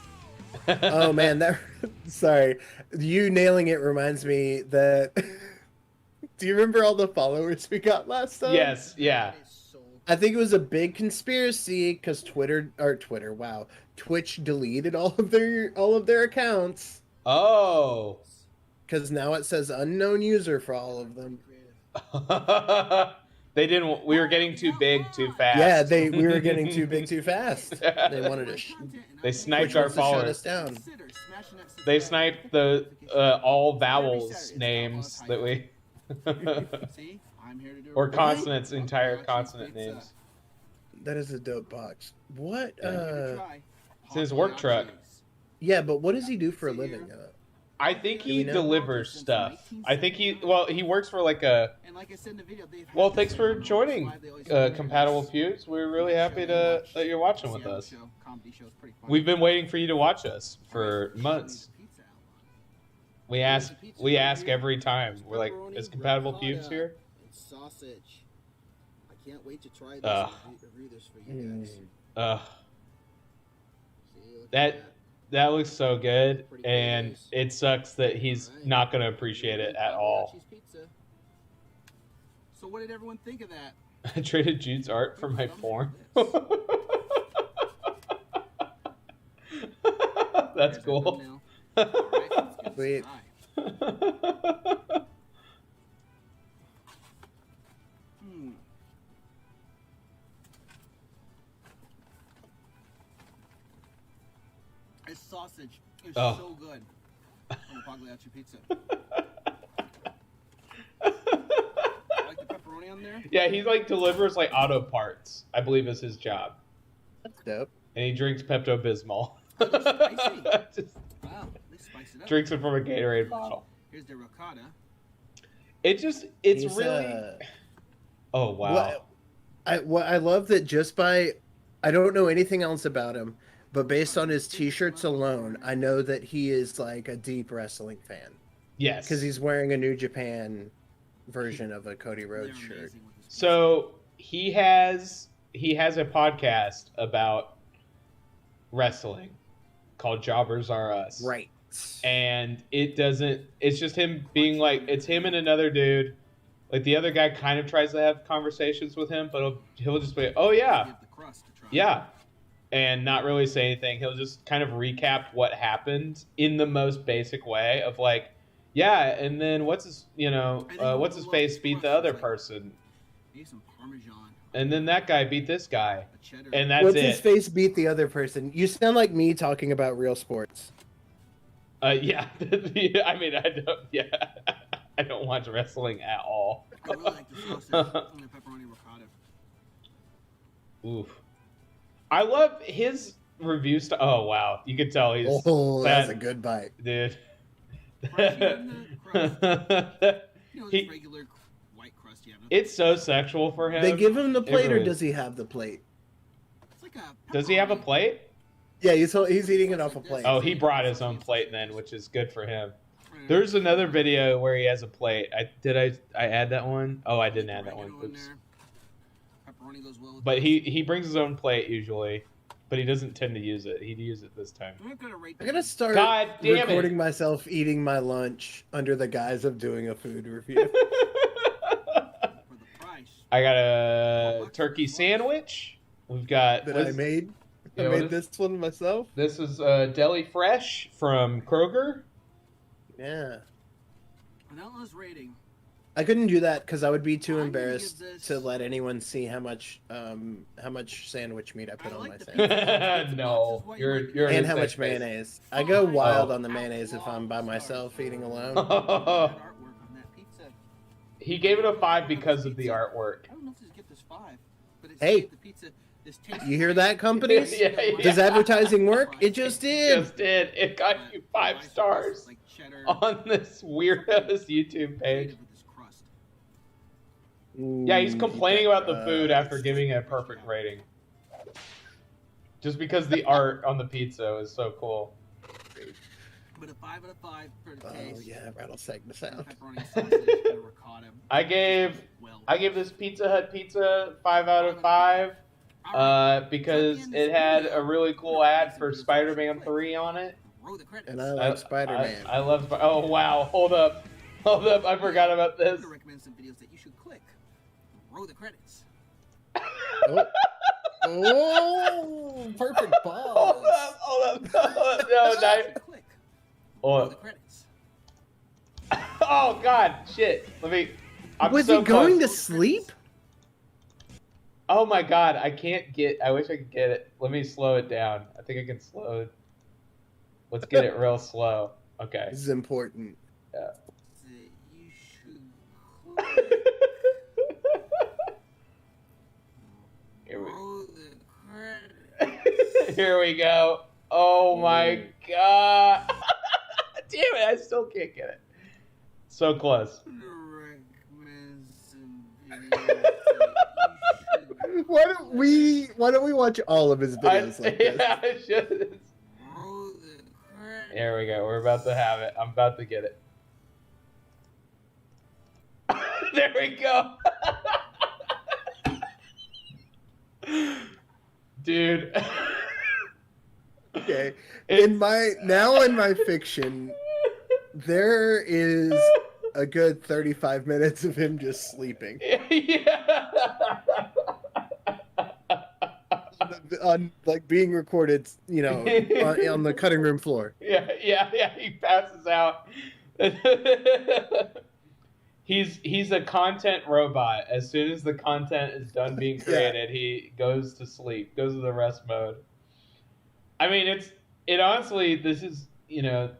Oh man, sorry. You nailing it reminds me that. Do you remember all the followers we got last time? Yes. Yeah. I think it was a big conspiracy because Twitch deleted all of their accounts. Oh. because now it says unknown user for all of them. They didn't. We were getting too big too fast. Yeah, we were getting too big too fast. They wanted to. They sniped our followers. Shut us down. They sniped the all vowels names that we. Or consonants, entire consonant names. That is a dope box. What? It's his work truck. Yeah, but what does he do for a living? I think he delivers stuff. I think he works for like a. Well, thanks for joining, Compatible Pews. We're really happy that you're watching with us. We've been waiting for you to watch us for months. We ask every time. We're like, is Compatible Pews here? Sausage. I can't wait to try this and review this for you guys. That looks so good, and it sucks that he's not going to appreciate it at all. So what did everyone think of that? I traded Jude's art for my porn. That's cool. Sweet. This sausage is so good on the Pagliacci pizza. Like the pepperoni on there? Yeah, he like delivers like auto parts, I believe is his job. That's dope. And he drinks Pepto-Bismol. Just wow, they spice it up. Drinks it from a Gatorade bottle. Here's the ricotta. It's really. Oh wow. I love that just by, I don't know anything else about him, but based on his t-shirts alone, I know that he is like a deep wrestling fan. Yes. Because he's wearing a New Japan version of a Cody Rhodes shirt. So he has a podcast about wrestling called Jobbers Are Us. Right. And it's just him being like, it's him and another dude. Like the other guy kind of tries to have conversations with him, but he'll just be, oh yeah. Yeah. And not really say anything. He'll just kind of recap what happened in the most basic way of like, yeah, and then what's his face beat the other person. And then that guy beat this guy. And that's What's his face beat the other person? You sound like me talking about real sports. Yeah. I mean, I don't watch wrestling at all. I really like the sausage and the pepperoni ricotta. Oof. I love his review style. Oh, wow. You can tell he's... Oh, that's a good bite. Dude. Regular white crust. It's so sexual for him. They give him the plate, or does he have the plate? Does he have a plate? Yeah, he's eating it off a plate. Oh, he brought his own plate then, which is good for him. There's another video where he has a plate. Did I add that one? Oh, I didn't add that one. Oops. But he brings his own plate usually, but he doesn't tend to use it. He'd use it this time. I'm gonna start recording myself eating my lunch under the guise of doing a food review. I got a turkey sandwich. We've got I made this one myself. This is Deli Fresh from Kroger. Yeah. An outlaws rating. I couldn't do that because I would be too embarrassed to let anyone see how much sandwich meat I put on my sandwich. No, you're and how much mayonnaise. I go wild on the mayonnaise if I'm by myself eating alone. He gave it a 5 because of the artwork. I don't know if this gift is 5, but it's Hey, the pizza. You hear that, companies? Yeah. Does advertising work? It just did. It just did. It got you 5 stars on this weirdo's YouTube page. Yeah, he's complaining about the food after giving it a perfect rating. Just because the art on the pizza is so cool. But a 5 out of 5 for the taste. Oh yeah, rattlesnake the sound. I gave this Pizza Hut pizza 5 out of 5 because it had a really cool ad for Spider-Man 3 on it. And I like Spider-Man. I love. Oh wow! Hold up! I forgot about this. I recommend some videos that you should click. Roll the credits. Oh, perfect pause. Hold up. No, Click. Roll the credits. Oh God, shit. Let me. Was he going to sleep? Oh my God, I can't get. I wish I could get it. Let me slow it down. I think I can slow it. Let's get it real slow. Okay. This is important. Yeah. Here we go. Oh my God. Damn it, I still can't get it. So close. Why don't we watch all of his videos like this? Yeah, I should. Here we go. We're about to have it. I'm about to get it. There we go. Dude. Okay. In my fiction, there is a good 35 minutes of him just sleeping. Yeah. On like being recorded, you know, on the cutting room floor. Yeah. He passes out. He's a content robot. As soon as the content is done being created, he goes to sleep, goes to the rest mode. I mean, it honestly, this is, you know,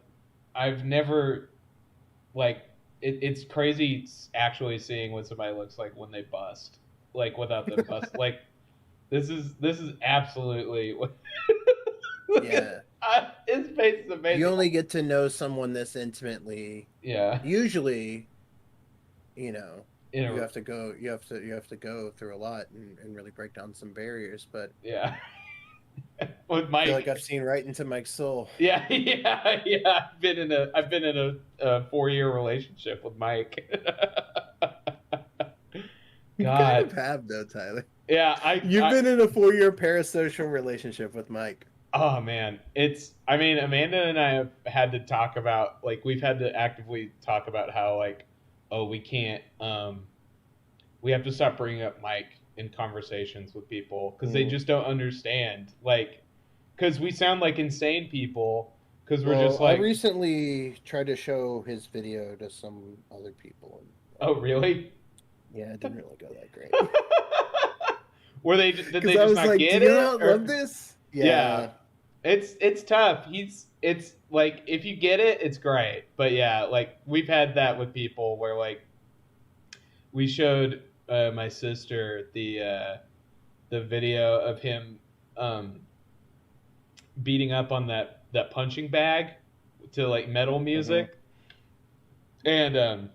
I've never, like, it's crazy actually seeing what somebody looks like when they bust, like without them bust. Like, this is absolutely. Yeah. His face is amazing. You only get to know someone this intimately. Yeah. Usually, you know, you have to go through a lot and really break down some barriers. But yeah. With Mike, I feel like I've seen right into Mike's soul. Yeah. I've been in a 4-year relationship with Mike. You kind of have though, Tyler. Yeah, You've been in a 4-year parasocial relationship with Mike. Oh man, I mean, Amanda and I have had to talk about, like, we've had to actively talk about how, like, oh, we can't, we have to stop bringing up Mike in conversations with people because they just don't understand, like, because we sound like insane people because we're just like. I recently tried to show his video to some other people. Oh really? Yeah, it didn't really go that great. Did they just not like, get do you it? not love this? Yeah. It's tough. It's like, if you get it, it's great. But yeah, like, we've had that with people where, like, we showed my sister the video of him beating up on that punching bag to, like, metal music. Mm-hmm. And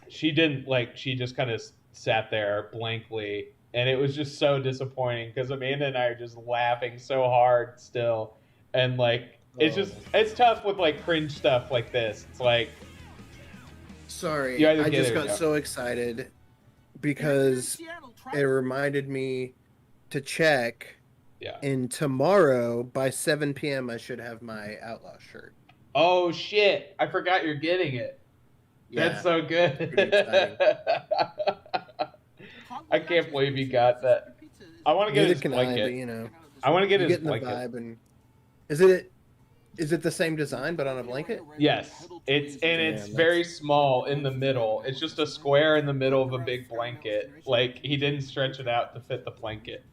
she didn't, like, she just kind of sat there blankly. And it was just so disappointing because Amanda and I are just laughing so hard still. And, like, it's tough with, like, cringe stuff like this. It's like. Sorry, I just got so excited because it reminded me to check. Yeah. And tomorrow by 7 p.m. I should have my Outlaw shirt. Oh, shit. I forgot you're getting it. Yeah, that's so good. I can't believe you got that. I want to get his blanket. You know, I want to get his blanket. The vibe. And is it the same design but on a blanket? Yes, it's very small in the middle. It's just a square in the middle of a big blanket. Like, he didn't stretch it out to fit the blanket.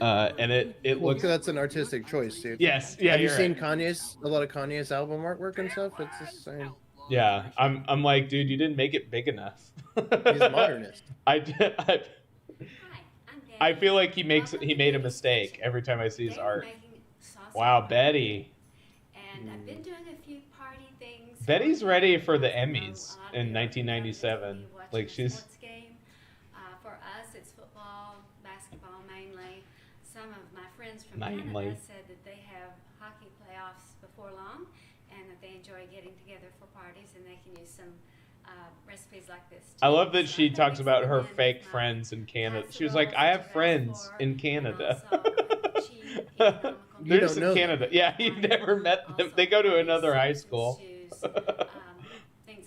And it looks. That's an artistic choice, dude. Yes, yeah. Have you seen a lot of Kanye's album artwork and stuff? It's the same. Yeah, I'm like, dude, you didn't make it big enough. He's a modernist. I feel like he made a mistake every time I see his art. Wow, Betty. And I've been doing a few party things. Betty's ready for the Emmys in 1997. Like, she's. For us, it's football, basketball mainly. Some of my friends from Canada said that they have hockey playoffs before long, and that they enjoy getting together for parties, and they can use some recipes like this too. I love that she talks about her fake friends in Canada. She was like, I have friends in Canada. They're just in Canada. Yeah, you've never met them. They go to another high school. Things of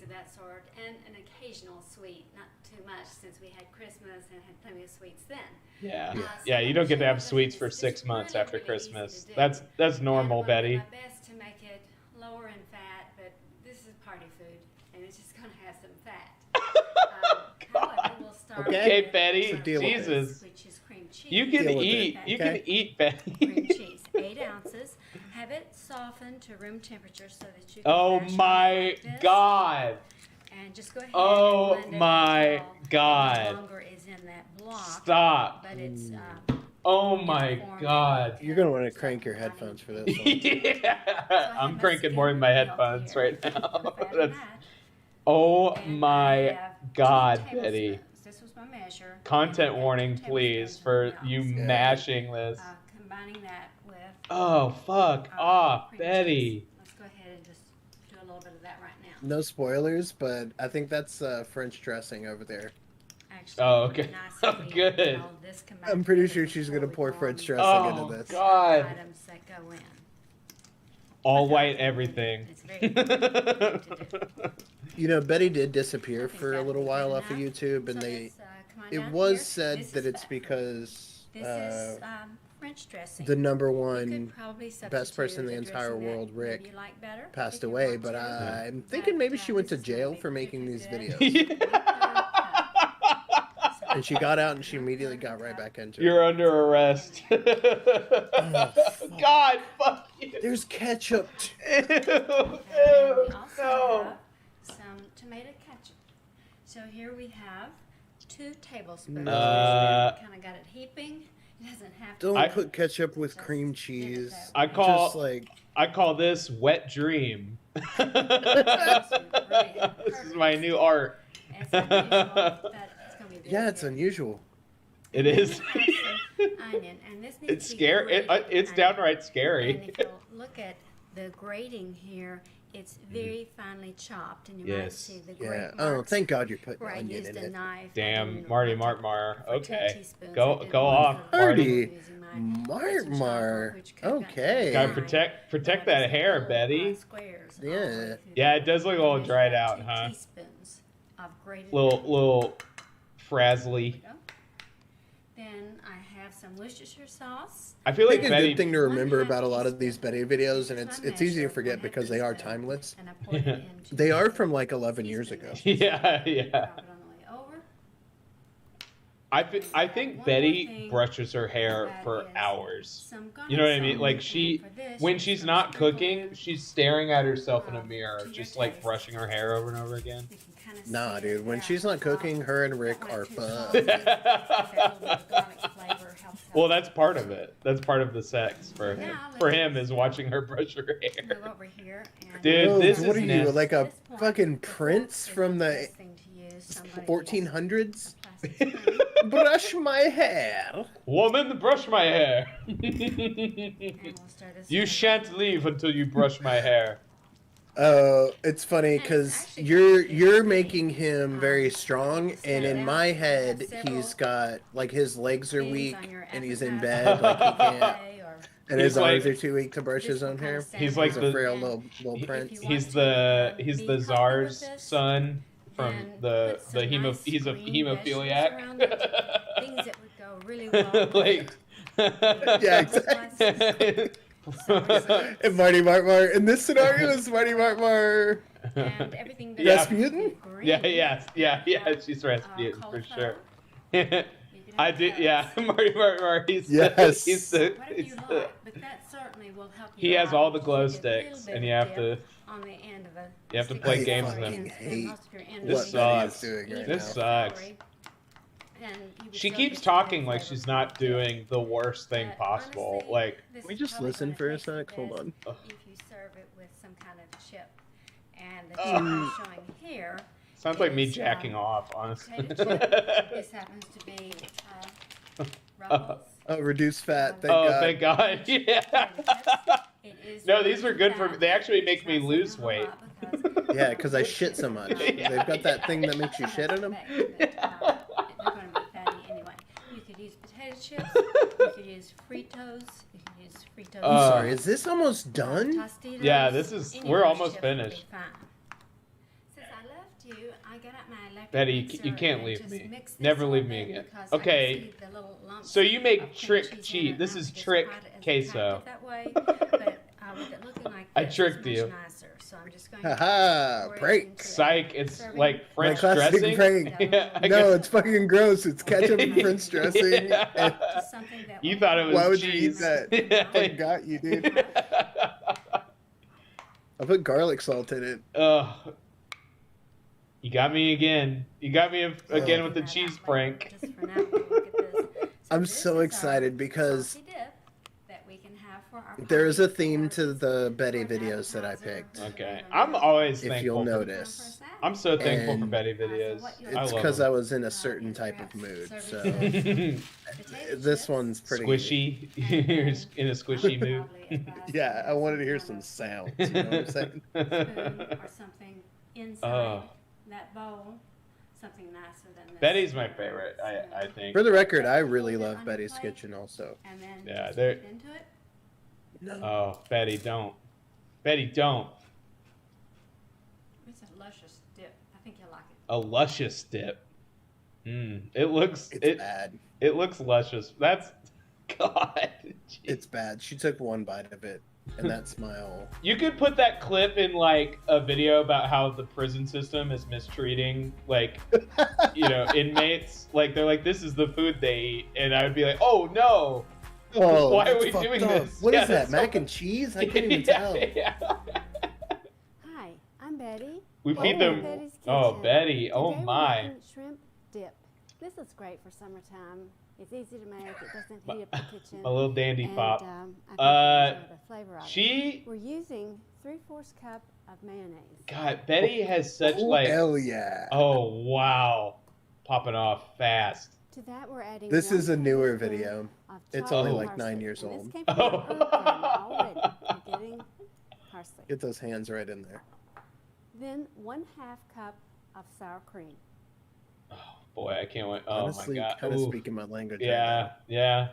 that sort, and an occasional sweet, not too much since we had Christmas and had plenty of sweets then. Yeah, yeah. You don't get to have sweets for 6 months after Christmas. That's normal, Betty. My best to make it lower in fat, but this is party food, and it's just going to have some fat. However, we'll start Okay, with Betty. Jesus. which is cream cheese. You can eat. You can eat, Betty. Cream cheese, 8 ounces. Have it softened to room temperature so that you can Oh mash it my like this. God. And just go ahead Oh and blend it my until God. it no longer is in that block. Stop. But it's Oh my God. You're gonna want to crank your headphones for this one. Yeah. I'm cranking more than my headphones right now. Oh my God, Betty. This was my measure. Content warning, please, for you mashing this. Combining that with. Oh, fuck off, Betty. Let's go ahead and just do a little bit of that right now. No spoilers, but I think that's French dressing over there. Actually, Oh, okay. nice Oh, good. I'm pretty sure she's gonna pour French dressing into this. God. Items that go in. All white everything. You know, Betty did disappear for a little while off of YouTube, and it was said that it's because French dressing. the number one best person in the entire world, Rick, passed away. But I'm thinking maybe she went to jail for making these videos. And she got out and she immediately got right back into it. You're under arrest. God, fuck you. There's ketchup. And we also have some tomato ketchup. So here we have 2 tablespoons. Kind of got it heaping. It doesn't have to. Don't put ketchup with cream cheese. I call this wet dream. This is my new art. Yeah, it's unusual. It is. Onion, and this needs It's scary. It's downright scary. And if you look at the grating here, it's very finely chopped, and you might see the grate Oh, marks thank God you're putting where I onion used in a it. knife. Damn, Marty Martmar. Okay, go off, Marty. Martmar. Okay. Gotta protect that hair, Betty. Yeah. Yeah, it does look a little dried out, huh? Little frazzly. Then I have some Worcestershire sauce. I feel like a Betty. good thing to remember about a lot of these Betty videos, and it's easy to forget because they are timeless. They are from like 11 years ago. Yeah. I think Betty brushes her hair for hours. You know what I mean? Like when she's not cooking, she's staring at herself in a mirror, just like brushing her hair over and over again. Nah, dude. When she's not cooking, her and Rick are fun. Well, that's part of it. That's part of the sex for him. For him is watching her brush her hair. Dude, this is what are you, like a fucking prince from the 1400s? Brush my hair. Woman, brush my hair. You shan't leave until you brush my hair. It's funny because you're making him very strong, and in my head he's got like his legs are weak and he's in bed, like he can't, and his arms are too weak to brush his own hair. He's like a frail little prince. He's the Tsar's son from the he's a hemophiliac. Things that would go really well. Like yeah, exactly. And Marty Martmar in this scenario is Marty Martmar. And everything Rasputin? Yeah, she's Rasputin for sure. I do, yeah. Marty Martmar, he's yes. But that certainly will help you. He has all the glow sticks, and you have to. On the end of a you have to play games with him. This sucks. This sucks. She keeps talking like she's not doing the worst thing possible. Like, can we just listen for a sec? Hold on. If you serve it with some kind of chip, and the chip I'm showing here. Sounds like me jacking off, honestly. This happens to be Ruffles. Reduced fat. Thank God. Thank God. Yeah. No, these are good for me. They actually make me lose weight. Yeah, because I shit so much. Yeah. They've got that thing that makes you shit in them. You could use potato chips. You could use Fritos. You could use Fritos. I'm sorry, is this almost done? Tostitos. Yeah, this is. We're almost finished. Since I left you, I got out my electric Betty, mixer you can't and leave just me. mixed Never this leave whole me thing again. because I could Okay. see the little lumps So you make of cream trick cheese in cheese. it. This I is just trick tried it as queso. attractive that way, but with it looking like I this, tricked it's you. much nicer. So I'm just going Haha, to prank. Psych, it's like My French classic dressing. prank. Yeah, I No, guess. it's fucking gross. It's ketchup and French dressing. Yeah. And Just something that You will thought it was why would cheese. you eat that? Yeah, It got you, dude. I put garlic salt in it. Ugh. You got me again. You got me again with the cheese prank. just for now, we'll look at this. So I'm this so is excited our because salty dip that we can have for our there is a pie theme or to just the Betty for an videos that I appetizer. picked. Okay. I'm always If thankful. you'll for- notice. I'm so thankful for And Betty videos. I It's love because them. I was in a certain type of mood. So this one's pretty Squishy. You're in a squishy mood. Yeah, I wanted to hear some sounds. You know what I'm saying? spoon or something inside Oh. that bowl, something nicer than this. Betty's my favorite, I think. For the record, I really love Betty's Kitchen also. And then Yeah, just they're- put it into it. No. Oh, Betty, don't. Betty, don't. It's a luscious dip. I think you'll like it. A luscious dip. It looks bad. It looks luscious. That's God. It's bad. She took one bite of it, and that smile. You could put that clip in like a video about how the prison system is mistreating like inmates. Like they're like, this is the food they eat, and I would be like, oh no. Oh, why are that's we fucked doing up. this? What Yeah, is that? that's Mac so- and cheese? I can't even Yeah, tell. yeah. Hi, I'm Betty. We Welcome feed to them. Betty's Oh, Kitchen. Betty. Oh Today we're my. making shrimp dip. This is great for summertime. It's easy to make. It doesn't heat up the kitchen. A little dandy and, pop. I think you'll enjoy the flavor of she- it. We're using 3/4 cup of mayonnaise. God, Betty has such like. Hell yeah. Oh wow, popping off fast. To that, we're adding. This one is a newer tablespoon video. of It's chopped only like parsley. 9 years And old. This came from our herb garden already. We're getting parsley. Get those hands right in there. Then 1/2 cup of sour cream. Boy, I can't wait. Oh Honestly, my God. kind of Ooh. speaking my language. Yeah, yeah.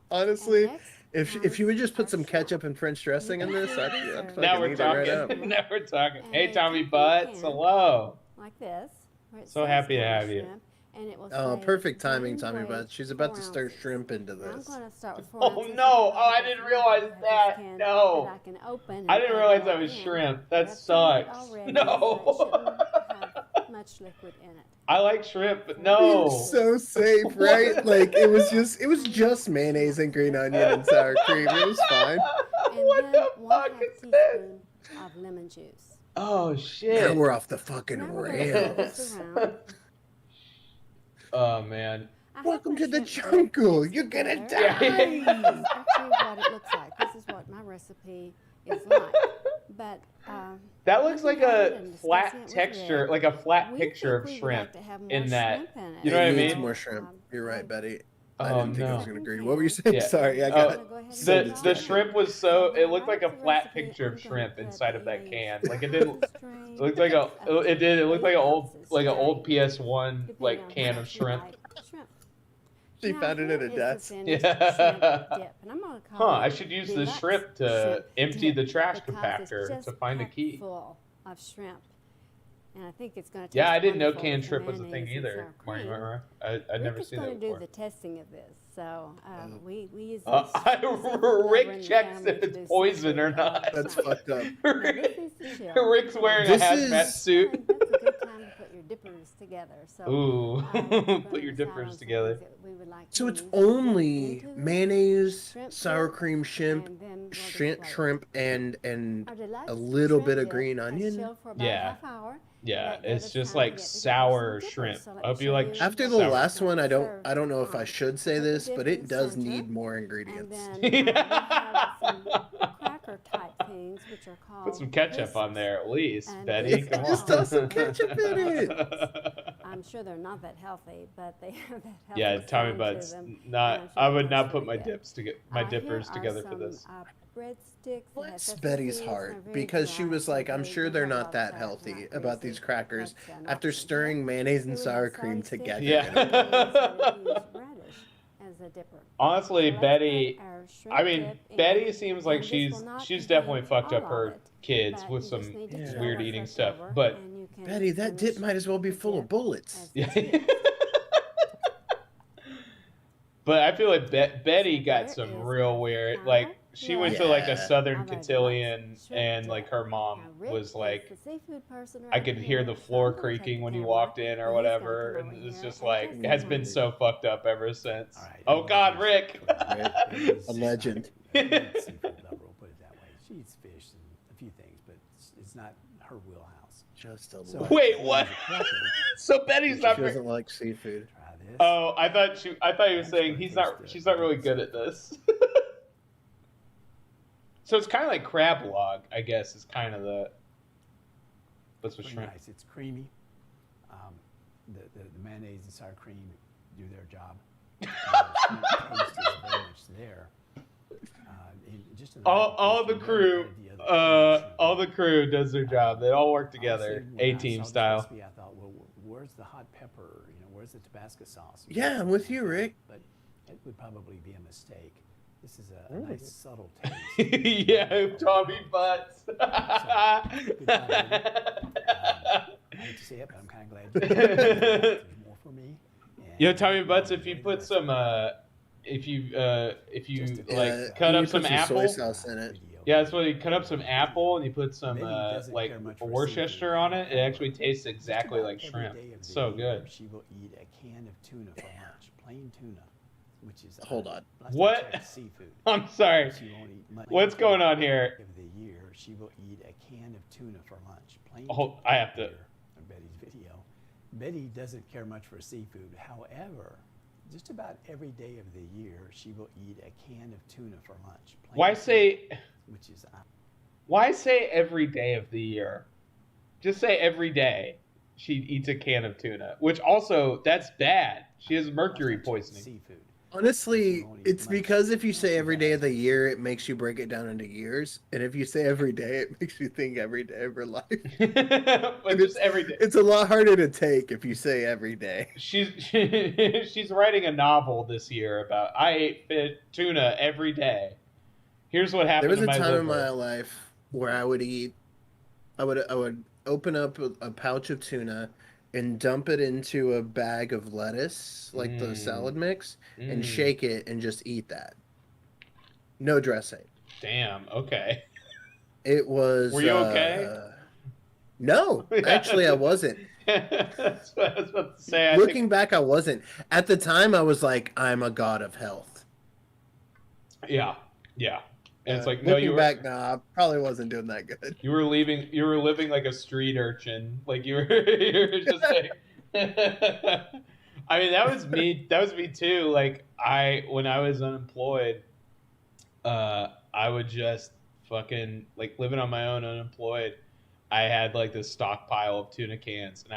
Honestly, if you would just put some ketchup and French dressing in this, I'd fucking Now we're eat it right talking. up. Now we're talking. And Hey, a Tommy cup Butts. can, Hello. Like this. where it So says happy to corn have you. shrimp, and it will Oh, say perfect timing, one Tommy weight, Butts. She's about to 4 stir ounces. shrimp into Now I'm this. going to start with 4 Oh ounces no! of Oh, I didn't realize this that. can No. that I can open I and didn't add realize more that was in. shrimp. That I've tried it sucks. already, No. so it shouldn't have much liquid in it. I like shrimp, but You're no. so safe, right? Like it was just mayonnaise and green onion and sour cream. It was fine. And What then the 1/2 fuck is teaspoon of lemon juice. Oh Now shit. we're off the fucking Now we're gonna stir this rails. around. Oh man. I have Welcome my to the shrimp jungle. You're gonna together. die. This is actually what it looks like. This is what my recipe is like. But That looks like looking at it a and flat discussing it with texture, Rick, like a flat we picture of think we would like shrimp to have more in that. shrimp in it. You know what I It needs mean? more shrimp. You're right, Betty. I Oh, didn't think I no. was gonna agree. What were you saying? Yeah. Sorry, I Oh, got Go ahead and so the distracted. shrimp was so it looked like a That's the flat recipe. picture I'm of gonna shrimp put inside of the that can. age Like it didn't. strain. It looked like a. It did. It looked like an old, ounces like an old strain, PS1 depending like on can how of much you shrimp. like shrimp. She Now, found it here at a is the desk. finished Yeah. shrimp dip, and I'm gonna call Huh? it I should use this deluxe shrimp to shrimp empty dip the trash because it's compactor just to find a packed key. full of shrimp, and I think it's going to taste Yeah, I didn't know wonderful canned with shrimp was a mayonnaise thing and either. sour Marty cream. Marmara. I'd Rick never is seen going it to do before. the testing of this, so we use this. I, this flavor Rick in the checks family if to it's do poison or something not. That's tonight. fucked up. Now, this is the chill. Rick's wearing This a hazmat is- suit. That's a good time to put your dippers together. So, Ooh, we're gonna put your decide on dippers some together. things that we would like So to it's use. only Into the mayonnaise, shrimp sour dip, cream, shrimp, and then we'll shrimp, display it. shrimp, and Our deluxe a little shrimp bit of dip green has onion. chilled for about Yeah. a half hour. Yeah, That gave it's us just time to like get together sour some shrimp. dippers. So let I me hope you show like you After the sour. last one, I don't Serve know if I on. should say Put the this, dip but in it the does center, need more and ingredients. then we have some cracker type things, which are called Put some ketchup crisps. on there at least, And Betty. these Come are on. Just toss some ketchup in it. I'm sure they're not that healthy, but they have that healthy Yeah, Tommy sound Butts. to them. Not. and I'm sure I they would taste not put really my good. dips together. My dippers Here are together for some, this. breadsticks that have Bless sesame Betty's seeds and heart are very because she dry, was so like, I'm they sure do they're have a lot not of that fat, healthy not about greasy. these crackers That's an after option. stirring mayonnaise Here and we sour have cream salty together. Yeah. sticks, and we use radish as a dipper. Honestly, So let's Betty. put our shrimp I mean, dip in, Betty seems like and this she's will not she's contain definitely fucked all up of her it, kids but with you some just need to chill weird what's eating left stuff. over, But and you can Betty, that dip finish might as well be the full of dip bullets. as the yeah. cheese. But I feel like Betty got some real weird, like, she went to like a Southern cotillion, and like her mom was like, I could hear the floor creaking when you walked in or whatever, and it's just like, it has been so fucked up ever since. Oh God, Rick! A legend. Put it that way. She eats fish and a few things, but it's not her wheelhouse. Just a So, wait, what? So Betty's not. She doesn't like seafood. Oh, I thought he was saying she's not really good at this. So it's kind of like crab log, I guess, is kind of that's what shrimp. Nice. It's creamy. The mayonnaise and sour cream do their job. The taste is very much there. All the crew does their job. They all work together, A-team style. Recipe, I thought, well, where's the hot pepper? Where's the Tabasco sauce? Yeah, I'm with you, Rick. But it would probably be a mistake. This is a nice subtle taste. Yeah, Tommy Butts. I hate to say it, but I'm kind of glad there's more for me. Tommy Butts, if you put some if you cut up some apple, soy sauce in it. Yeah, that's what you cut up some apple and you put some like Worcestershire on it. It actually tastes exactly like shrimp. It's so good. She will eat a can of tuna for lunch, plain tuna, which is hold on. What? Seafood. I'm sorry. What's going on here? Of the year, she will eat a can of tuna for lunch. Plain. Oh, I have to. Betty's video. Betty doesn't care much for seafood. However, just about every day of the year, she will eat a can of tuna for lunch. Why say every day of the year? Just say every day she eats a can of tuna, which also, that's bad. She has mercury poisoning. Seafood. Honestly, it's because if you say every day of the year, it makes you break it down into years. And if you say every day, it makes you think every day of her life. But just every day. It's a lot harder to take if you say every day. She's writing a novel this year about, I ate tuna every day. Here's what happened to my liver. There was a time in my life where I would open up a pouch of tuna and dump it into a bag of lettuce, like the salad mix, and shake it and just eat that. No dressing. Damn, okay. It was... Were you okay? No, actually I wasn't. That's what I was about to say. Looking back, I wasn't. At the time, I was like, I'm a god of health. Yeah. And it's like, no, you were back. No, I probably wasn't doing that good. You were living like a street urchin. Like you were just like. I mean, that was me. That was me too. Like when I was unemployed, I would just fucking like living on my own, unemployed. I had like this stockpile of tuna cans, and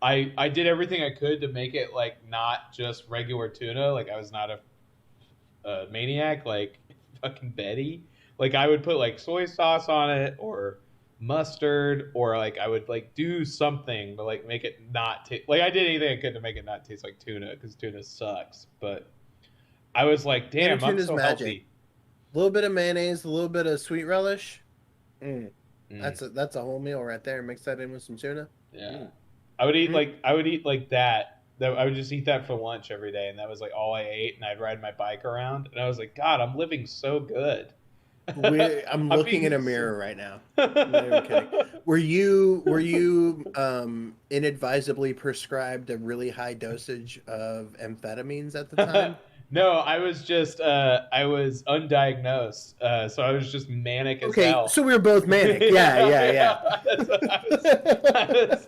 I did everything I could to make it like not just regular tuna. Like I was not a maniac. Like fucking Betty. Like I would put like soy sauce on it or mustard, or like I would like do something to like make it not taste like I did anything I could to make it not taste like tuna, because tuna sucks. But I was like, damn, I'm so healthy. A little bit of mayonnaise, a little bit of sweet relish. That's a whole meal right there. Mix that in with some tuna. Yeah. I would eat like that. I would just eat that for lunch every day, and that was like all I ate. And I'd ride my bike around, and I was like, God, I'm living so good. I'm looking in a mirror right now. I'm not even kidding. Were you inadvisably prescribed a really high dosage of amphetamines at the time? No, I was just I was undiagnosed, so I was just manic as hell. Okay, so we were both manic. Yeah.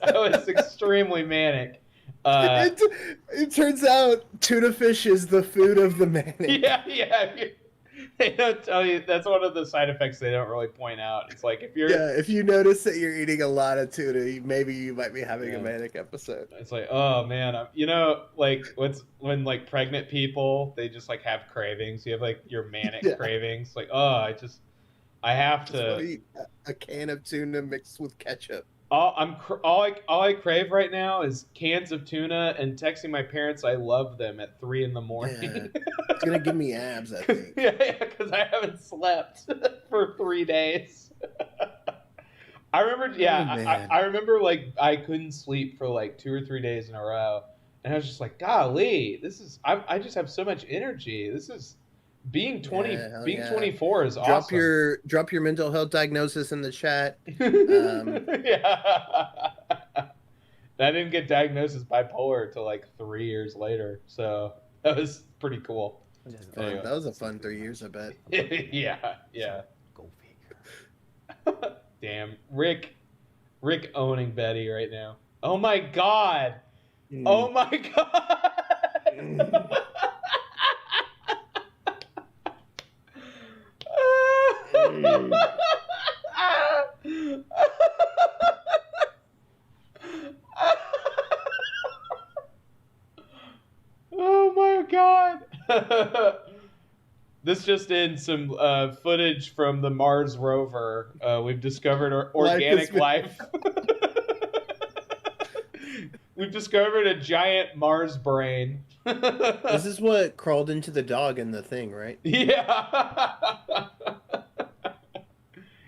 I was extremely manic. It turns out tuna fish is the food of the manic. Yeah. They don't tell you. That's one of the side effects they don't really point out. It's like if you notice that you're eating a lot of tuna, maybe you might be having a manic episode. It's like, oh man, like when like pregnant people, they just like have cravings. You have like your manic cravings. Like, oh, I have to eat a can of tuna mixed with ketchup. All I crave right now is cans of tuna and texting my parents I love them at 3 a.m. Yeah. It's gonna give me abs, I think. Yeah, because I haven't slept for 3 days. I remember, I remember like I couldn't sleep for like 2 or 3 days in a row, And I was just like, golly, this is I just have so much energy. This is being 24 is awesome. Drop your mental health diagnosis in the chat. Yeah. I didn't get diagnosed as bipolar until like 3 years later, so that was pretty cool. Anyway. That was a fun 3 years, I bet. yeah. Go figure. Damn, Rick owning Betty right now. Oh my god. Oh my god. Oh my god. This just in some footage from the Mars rover. We've discovered organic life. We've discovered a giant Mars brain. This is what crawled into the dog in the thing, right? Yeah.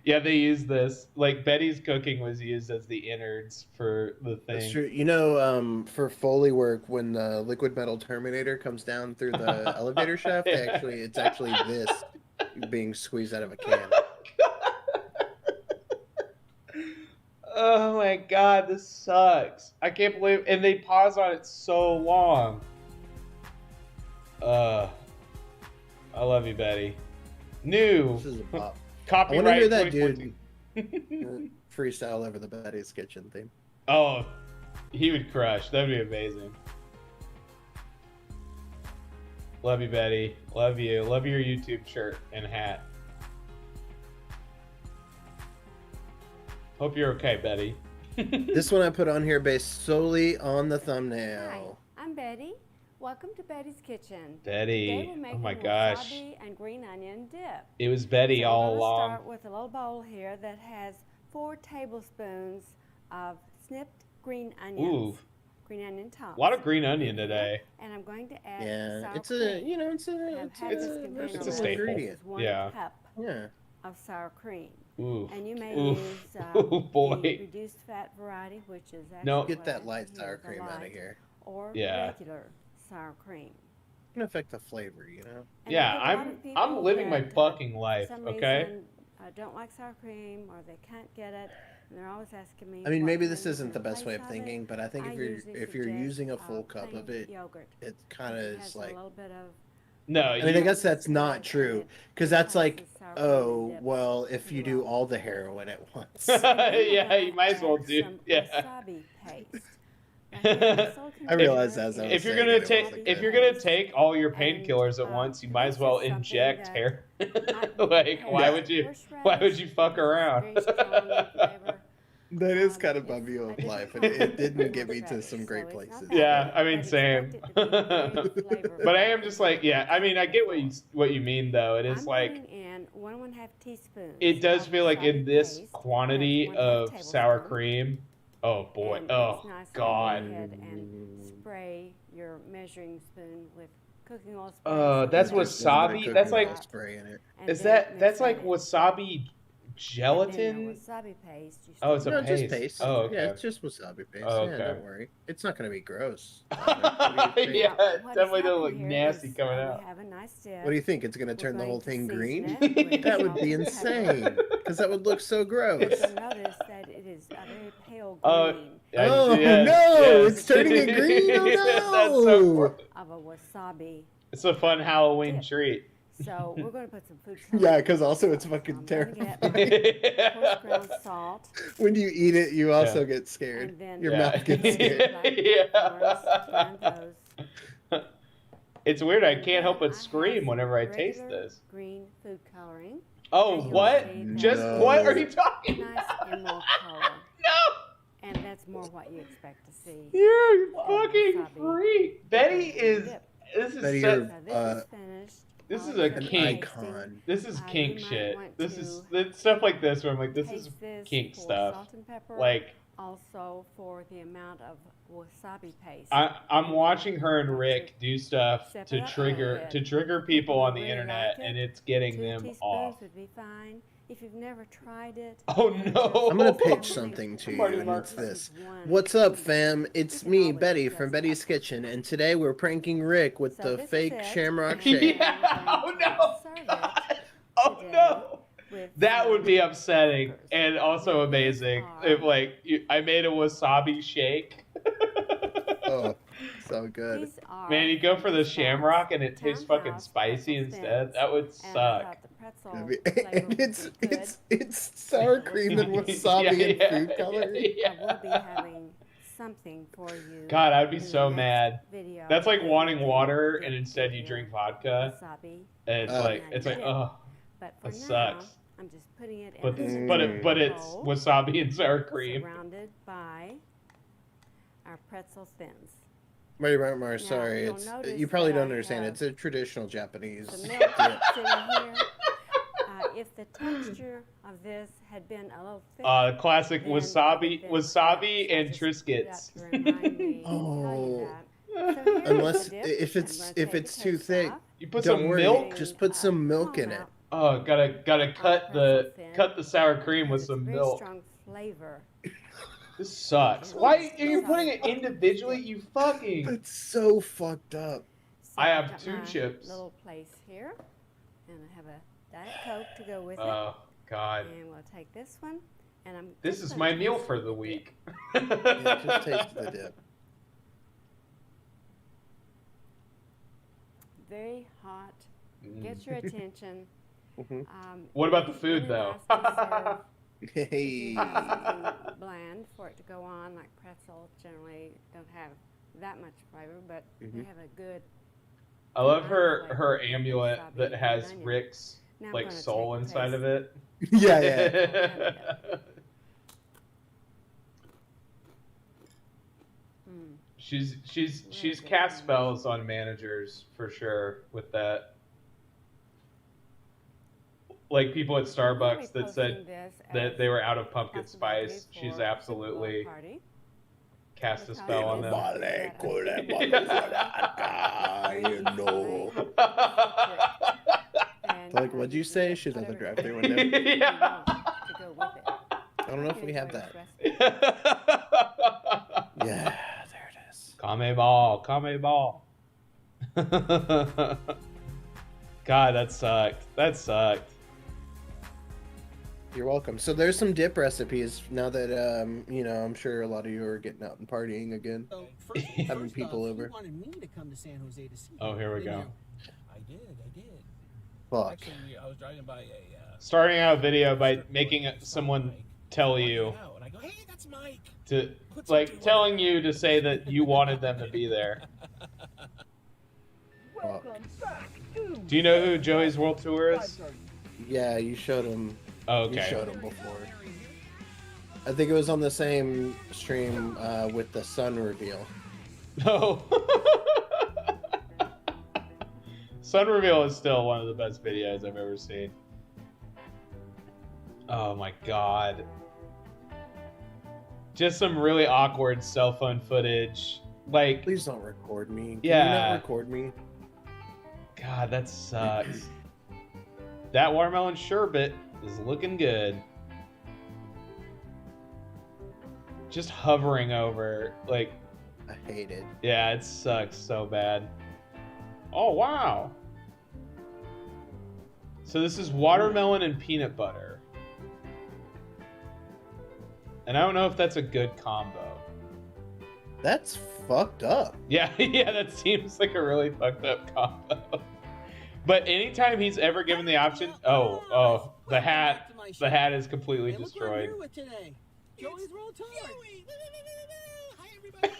Yeah, they used this. Like, Betty's cooking was used as the innards for the thing. That's true. You know, for Foley work, when the liquid metal Terminator comes down through the elevator shaft, it's actually this being squeezed out of a can. Oh my god, this sucks. I can't believe, and they pause on it so long. I love you, Betty. New. This is a pop. Copyright. I want to hear that dude freestyle over the Betty's Kitchen theme. Oh, he would crush. That'd be amazing. Love you, Betty. Love you. Love your YouTube shirt and hat. Hope you're okay, Betty. This one I put on here based solely on the thumbnail. Hi, I'm Betty. Welcome to Betty's Kitchen. Betty, oh my gosh. Wasabi and green onion dip. It was Betty all along. We're going to start with a little bowl here that has 4 tablespoons of snipped green onions. Ooh. Green onion tops. A lot of green onion today. And I'm going to add sour it's cream. It's a staple. Is 1 cup of sour cream. Ooh. And you may use boy. the reduced fat variety, which is actually no. Get that light sour cream out of here. Or regular sour cream. It can affect the flavor, you know. And yeah, I'm living my fucking life. Okay. Don't like sour cream, or they can't get it, and they're always asking me. I mean, maybe this isn't the best way of thinking, but I think if you're using a full cup of it, it kind of is like. No, I mean, I guess that's not true, because that's like, oh, well, if you do all the heroin at once. Yeah, you might as well do. Yeah. Wasabi paste. I realize that. If you're gonna take all your painkillers at once, you might as well inject hair. Like, why would you fuck around? That is kind of my view of life, and it didn't get me to some great places. Yeah, I mean, same. But I am just like, yeah. I mean, I get what you mean, though. It is like in 1 1/2 teaspoons. It does feel like in this quantity of sour cream. Oh boy! Oh god! And spray your measuring spoon with cooking oil. That's wasabi. That's like spray in it. That's like wasabi gelatin? Wasabi paste. Oh, it's a paste. Just paste. Oh, okay. Yeah, it's just wasabi paste. Oh, okay. Yeah, don't worry. It's not going to be gross. Yeah, it definitely doesn't look nasty coming out. Have a nice dip. What do you think? It's going to turn the whole thing green? That would be insane. Because that would look so gross. You'll notice that it is a very pale green. Oh, no! It's turning it green? Oh, no! That's so of a wasabi. It's a fun Halloween treat. So we're going to put some food. Yeah, because also it's fucking terrifying. Coarse ground salt. When you eat it, you also get scared. Your mouth gets scared. It's weird. I can't help but scream whenever I taste this. Green food coloring. Oh, what? Just what are you talking about? Nice emerald color. No. And that's more what you expect to see. You're fucking freak. Betty is. This is Betty, this is finished. This is a kink. Icon. This is kink shit. This is stuff like this where I'm like, this is kink stuff. Like, also for the amount of wasabi paste. I'm watching her and Rick do stuff to trigger people on the internet, and it's getting them off. Would be fine. If you've never tried it. Oh no! I'm gonna pitch something to you, and it's this. What's up, fam? It's me, Betty from Betty's Kitchen, and today we're pranking Rick with the fake shamrock shake. Yeah. Oh no! Oh no! That would be upsetting and also amazing if like I made a wasabi shake. Oh, so good. Man, you go for the shamrock and it tastes fucking spicy instead. That would suck. And it's sour cream and wasabi and food color. I will be having something for you. God, I'd be so mad. That's like wanting water and instead you drink vodka. And it's like oh, that sucks. I'm just putting it but it's wasabi and sour cream. Surrounded by our pretzel thins. Mar, sorry, you probably don't understand. It's a traditional Japanese. The milk sitting here. If the texture of this had been a little thicker, classic wasabi and Triscuits. Oh, unless if it's too thick, you put some milk. Just put some milk in it. Oh, gotta cut the sour cream with some milk. Strong flavor. This sucks. Why are you putting it individually? You fucking. It's so fucked up. I have 2 chips. Little place here, and I have a Diet Coke to go with it. Oh God. And we'll take this one, and I'm. This is my meal for the week. Yeah, just taste the dip. Very hot. Get your attention. What about the food though? Hey. Bland for it to go on, like pretzels generally don't have that much flavor, but they have a good. I love her amulet that has Rick's like soul inside of it. Yeah. She's cast spells on managers for sure with that. Like people at Starbucks that said that they were out of pumpkin spice. She's absolutely cast a spell on them. Like, what'd you say? She's at the drive-thru window. Yeah. I don't know if we have that. Yeah, there it is. Kame ball. God, that sucked. You're welcome. So there's some dip recipes now that I'm sure a lot of you are getting out and partying again, having people over. Wanted me to come to San Jose to see Oh, here we go. I did. Fuck. Actually, I was driving by Starting out a video by making someone tell you and I go, hey, that's Mike. To like telling you to say that you wanted them to be there. Do you know who Joey's World Tour is? Yeah, you showed him. Oh, okay. You showed him before. I think it was on the same stream with the sun reveal. No. Sun reveal is still one of the best videos I've ever seen. Oh my god. Just some really awkward cell phone footage. Like, please don't record me. Yeah. Can you not record me? God, that sucks. That watermelon sherbet is looking good. Just hovering over, like. I hate it. Yeah, it sucks so bad. Oh, wow. So this is watermelon and peanut butter. And I don't know if that's a good combo. That's fucked up. Yeah, yeah, that seems like a really fucked up combo. But anytime he's ever given the option, oh, the hat is completely destroyed. Look what I'm here with today. Joey's World Tour. Hi, everybody.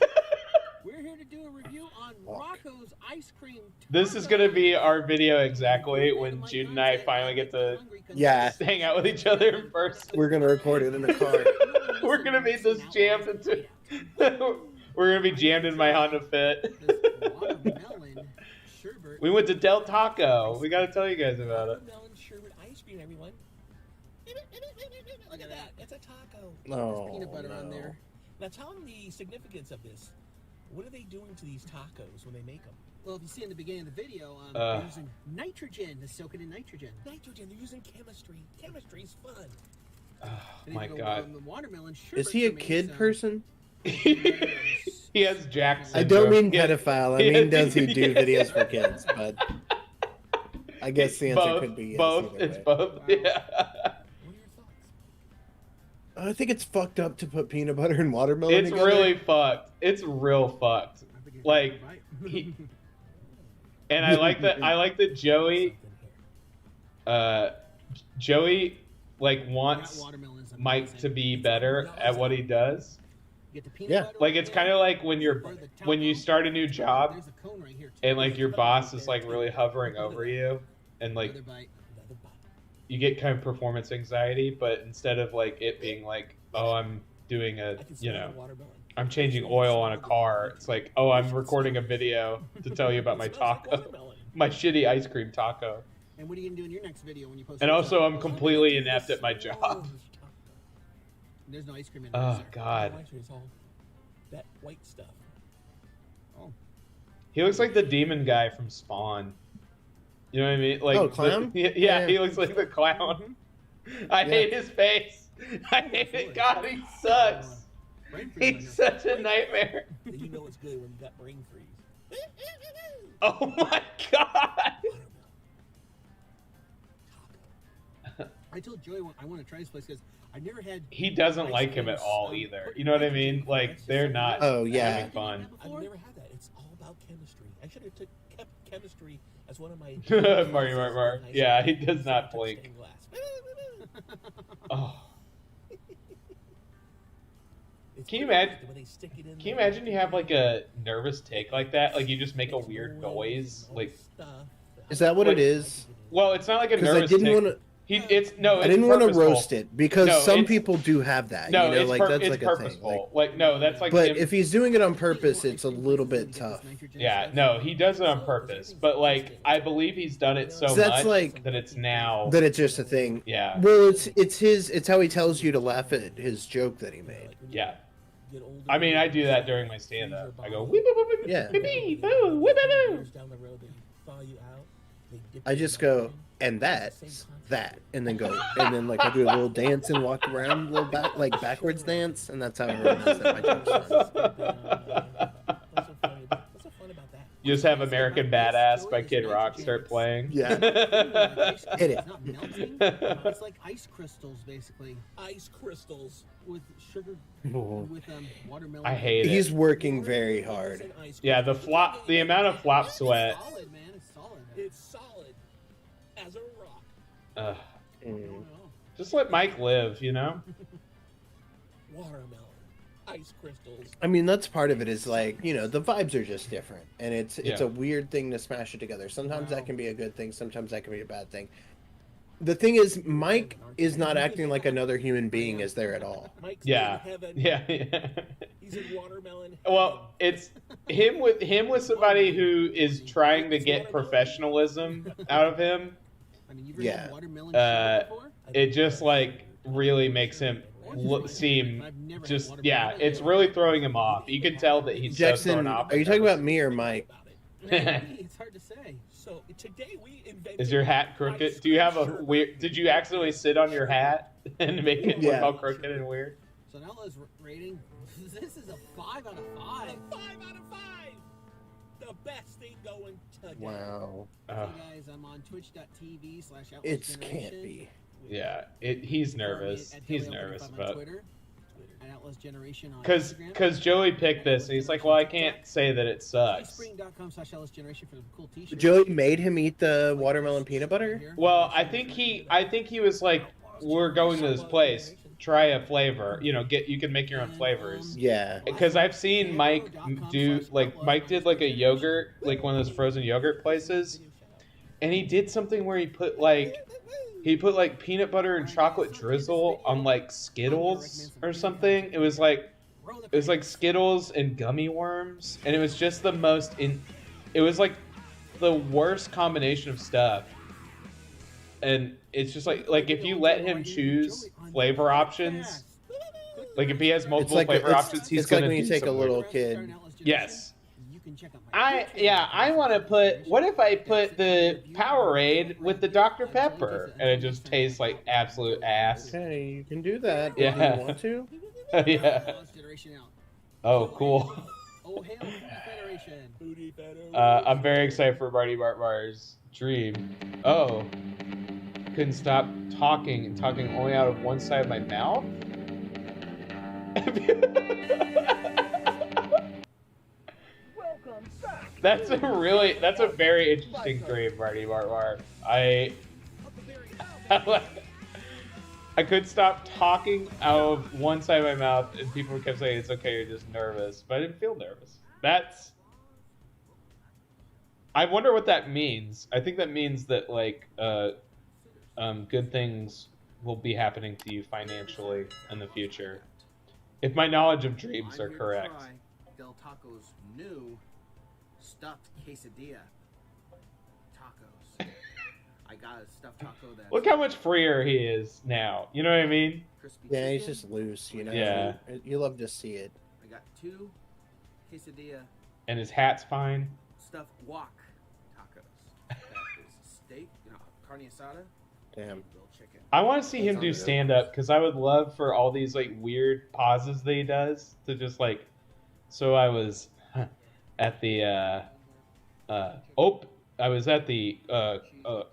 We're here to do a review on Rocco's ice cream. This is gonna be our video exactly when Jude and I finally get to hang out with each other in person. We're gonna record it in the car. We're gonna be this jammed into. We're gonna be jammed in my Honda Fit. We went to Del Taco. We gotta tell you guys about it. Watermelon sherbet ice cream, everyone. Look at that. It's a taco. Oh, There's peanut butter on no. there. Now tell them the significance of this. What are they doing to these tacos when they make them? Well, if you see in the beginning of the video, they're using nitrogen to soak it in nitrogen. Nitrogen, they're using chemistry. Chemistry's fun. Oh my god. Is he a kid person? He has Jack syndrome. I don't mean pedophile. I mean, does he do videos for kids? But I guess the answer could be yes. Both. It's both. Yeah. I think it's fucked up to put peanut butter and watermelon It's together. really fucked. It's real fucked. Like, and I like that. I like that Joey. Joey like wants Mike to be better at what he does. Yeah. Like it's kind of like when you start a new job, and like your boss is like really hovering over you, and like you get kind of performance anxiety, but instead of like it being like, oh, I'm doing I'm changing oil on a car, it's like, oh, I'm recording a video to tell you about my taco, my shitty ice cream taco. And what are you gonna do in your next video when you post? And also, I'm completely inept at my job. There's no ice cream in Oh there. god. It's all that white stuff. Oh. He looks like the demon guy from Spawn. You know what I mean? Like oh, clown? Yeah, he looks like the clown. I hate his face. I hate it. God, he sucks. He's such a nightmare. You know it's good when you got brain freeze. Oh my god. I told Joey I want to try this place because I never had. He doesn't like him at all either. You know what I mean? Like they're not having fun. I've never had that. It's all about chemistry. I should have kept chemistry as one of my. Mario. Yeah, he does not blink. Oh. Can you imagine you have like a nervous tick like that? Like you just make a weird noise, like. Is that what it is? Well, it's not like a nervous I didn't tick. want to. I didn't want to roast it because some people do have that. No, you know, it's like that's like purposeful. a thing. Like no, that's like. But him. if he's doing it on purpose, it's a little bit tough. Yeah, no, he does it on purpose. But like, I believe he's done it so that's much like, that it's now that it's just a thing. Yeah. Well, it's how he tells you to laugh at his joke that he made. Yeah. I mean, I do that during my stand-up. I go, whip, whip, whip, yeah. Whip, boo, whip, boo. I just go, and that's that, and then go, and then like I do a little dance and walk around, a little backwards dance, and that's how everyone knows that my joke's done. You just have American Badass by Kid Rock start playing. Yeah. Hit it. It's not melting. It's like ice crystals, basically. Ice crystals with sugar, with watermelon. I hate it. He's working very hard. Yeah, the amount of flop sweat. It's solid, man. It's solid. It's solid as a rock. Just let Mike live, you know? Watermelon. Ice crystals. I mean, that's part of it is like, you know, the vibes are just different. And it's a weird thing to smash it together. Sometimes that can be a good thing. Sometimes that can be a bad thing. The thing is, Mike is not acting like another human being is there at all. Yeah. Yeah. He's in watermelon. Well, it's him with somebody who is trying to get professionalism out of him. Yeah. It just like really makes him seem just it's really throwing him off. You can tell that he's Jackson, so thrown off. are you talking about me or Mike? It's hard to say. So today we invented. Is your hat crooked? Do you have a weird? Did you accidentally sit on your hat and make it look all crooked and weird? So now let's rating. This is a 5 out of 5. 5 out of 5. The best thing going today. Wow. Hey guys, I'm on twitch.tv/. It can't be. Yeah, he's nervous. He's nervous about. Twitter, at Outlaws Generation on Because Joey picked this, and he's like, well, I can't say that it sucks. Teespring.com/LSGeneration for the cool t-shirts. Joey made him eat the watermelon peanut butter? Well, I think he was like, we're going to this place, try a flavor. You know, you can make your own flavors. Yeah. Because I've seen Mike did like a yogurt, like one of those frozen yogurt places, and he did something where he put like peanut butter and chocolate drizzle on like Skittles or something. It was like Skittles and gummy worms, and it was just the most it was like the worst combination of stuff. and it's just like if you let him choose flavor options, like if he has multiple flavor options, he's gonna like when you do take a some little weird- kid. Yes. I want to put. What if I put the Powerade with the Dr Pepper, and it just tastes like absolute ass? Okay, you can do that. But Yeah. do you want to? Yeah. Oh, cool. I'm very excited for Marty Martmar's dream. Oh, couldn't stop talking only out of one side of my mouth. That's a very interesting dream, Marty Martmar. I couldn't stop talking out of one side of my mouth, and people kept saying it's okay, you're just nervous, but I didn't feel nervous. I wonder what that means. I think that means that like good things will be happening to you financially in the future, if my knowledge of dreams are correct. Del Taco's new stuffed quesadilla tacos. I got a stuffed taco that. Look how much freer he is now. You know what I mean? Yeah, he's just loose. You know. Yeah. You love to see it. I got 2 quesadilla. And his hat's fine. Stuffed guac tacos. That is steak, carne asada. Damn. Chicken. I want to see him do stand up because I would love for all these like weird pauses that he does to just like. So I was at the I was at the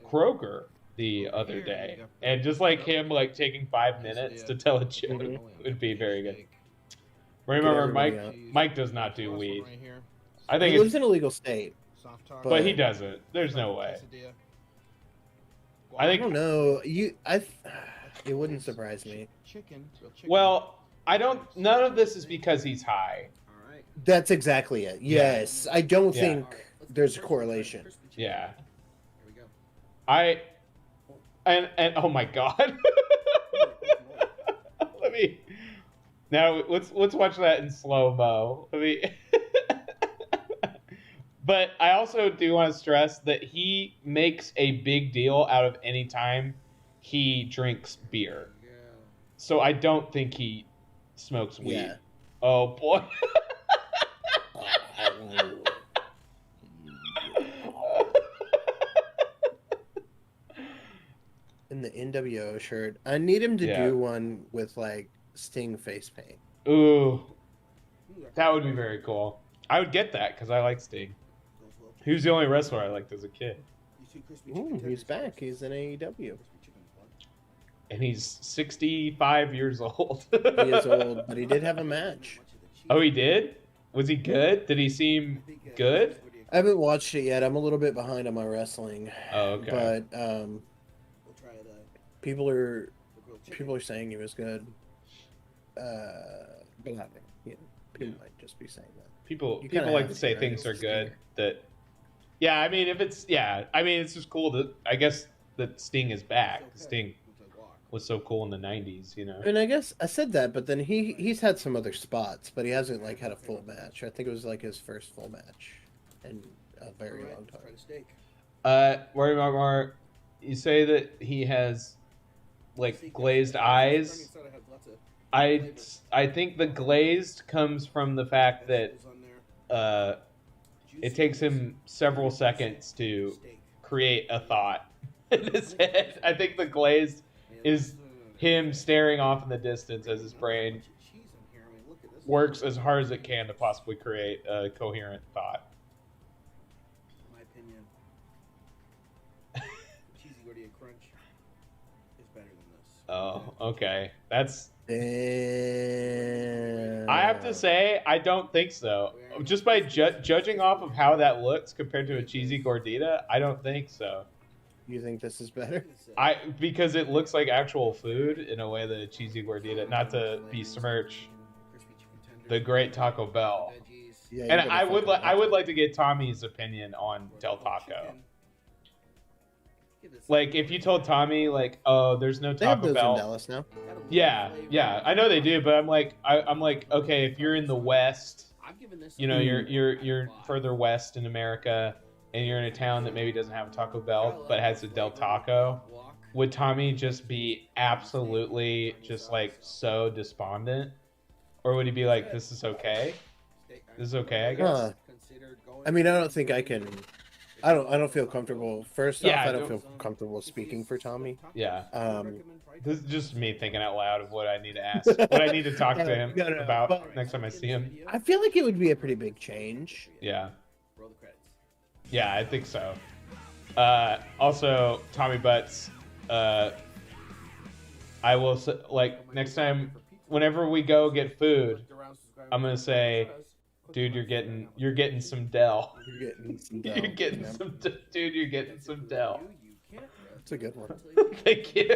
Kroger the other day, and just like him like taking 5 minutes to tell a joke would be very good. Remember, Mike does not do weed. I think he lives in a legal state, but he doesn't. There's no way. I don't know. It wouldn't surprise me. Well, I don't. None of this is because he's high. That's exactly it. Yes, I don't think there's a correlation. Yeah. And oh my god. Let's watch that in slow-mo. But I also do want to stress that he makes a big deal out of any time he drinks beer. So I don't think he smokes weed. Yeah. Oh boy. In the NWO shirt. I need him to do one with like Sting face paint. Ooh. That would be very cool. I would get that because I like Sting. He was the only wrestler I liked as a kid. Ooh, he's back. He's in AEW. And he's 65 years old. He is old, but he did have a match. Oh, he did? Was he good? Did he seem good? I haven't watched it yet. I'm a little bit behind on my wrestling. Oh, okay. But people are saying he was good. But people might just be saying that. People like to say things are good. Yeah, I mean, it's just cool that I guess that Sting is back. Sting was so cool in the 90s, you know. And I guess I said that, but then he's had some other spots, but he hasn't like had a full match. I think it was like his first full match in a very long time. Rory Marmar, you say that he has like glazed eyes. I think the glazed comes from the fact that it takes him several seconds to create a thought in his head. I think the glazed is him staring off in the distance as his brain works as hard as it can to possibly create a coherent thought. In my opinion, cheesy gordita crunch is better than this. Oh, okay. That's. Damn. I have to say, I don't think so. Just by judging off of how that looks compared to a cheesy gordita, I don't think so. You think this is better? Because it looks like actual food in a way that a cheesy gordita, not to besmirch the great Taco Bell. Yeah, and I would like to get Tommy's opinion on Del Taco. Like, if you told Tommy, like, oh, there's no They have Taco those Bell. in Dallas now. Yeah, I know they do, but I'm like, okay, if you're in the West, you know, you're further west in America, and you're in a town that maybe doesn't have a Taco Bell but has a Del Taco, would Tommy just be absolutely just like so despondent, or would he be like, "This is okay. This is okay, I guess." I mean, I don't think I can. I don't feel comfortable. First off, I don't feel comfortable speaking for Tommy. Yeah. This is just me thinking out loud of what I need to ask, what I need to talk to him about next time I see him. I feel like it would be a pretty big change. Yeah. Yeah, I think so. Also, Tommy Butts, I will like next time, whenever we go get food, I'm gonna say, dude, you're getting some Dell. You're getting some Dell. You're getting some, dude. You're getting some Dell. That's a good one. Thank you.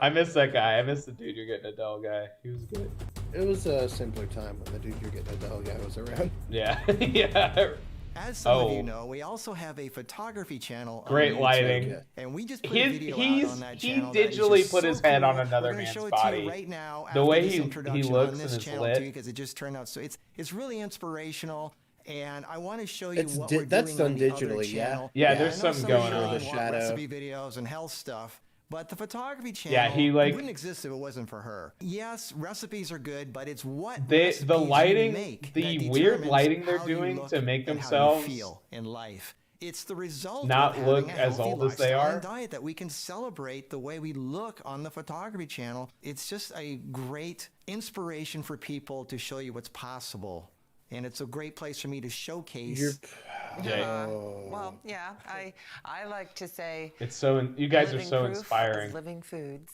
I miss that guy. I miss the dude you're getting a Dell guy. He was good. It was a simpler time when the dude you're getting a Dell guy was around. Yeah, yeah. As some of you know, we also have a photography channel. Great lighting. And we just put a video out on that channel. He digitally put his head on another We're gonna man's show it body. to you right now. The way he introduction looks on and this is channel lit. too, because it just turned out so it's really inspirational. And I want to show you It's what we're that's doing done on the other digitally, yeah. channel. Yeah, there's I know something some of going you on. want The shadow. recipe videos and health stuff. But the photography channel, Yeah, he like wouldn't exist if it wasn't for her. Yes, recipes are good, but it's what the lighting, you make the weird that lighting they're determines how you doing look to make and how you themselves feel in life. It's the result not of look having a as healthy old as they lifestyle are. and diet that we can celebrate the way we look on the photography channel. It's just a great inspiration for people to show you what's possible. And it's a great place for me to showcase. Well, yeah, I like to say it's so. You guys are living so proof inspiring. is living foods,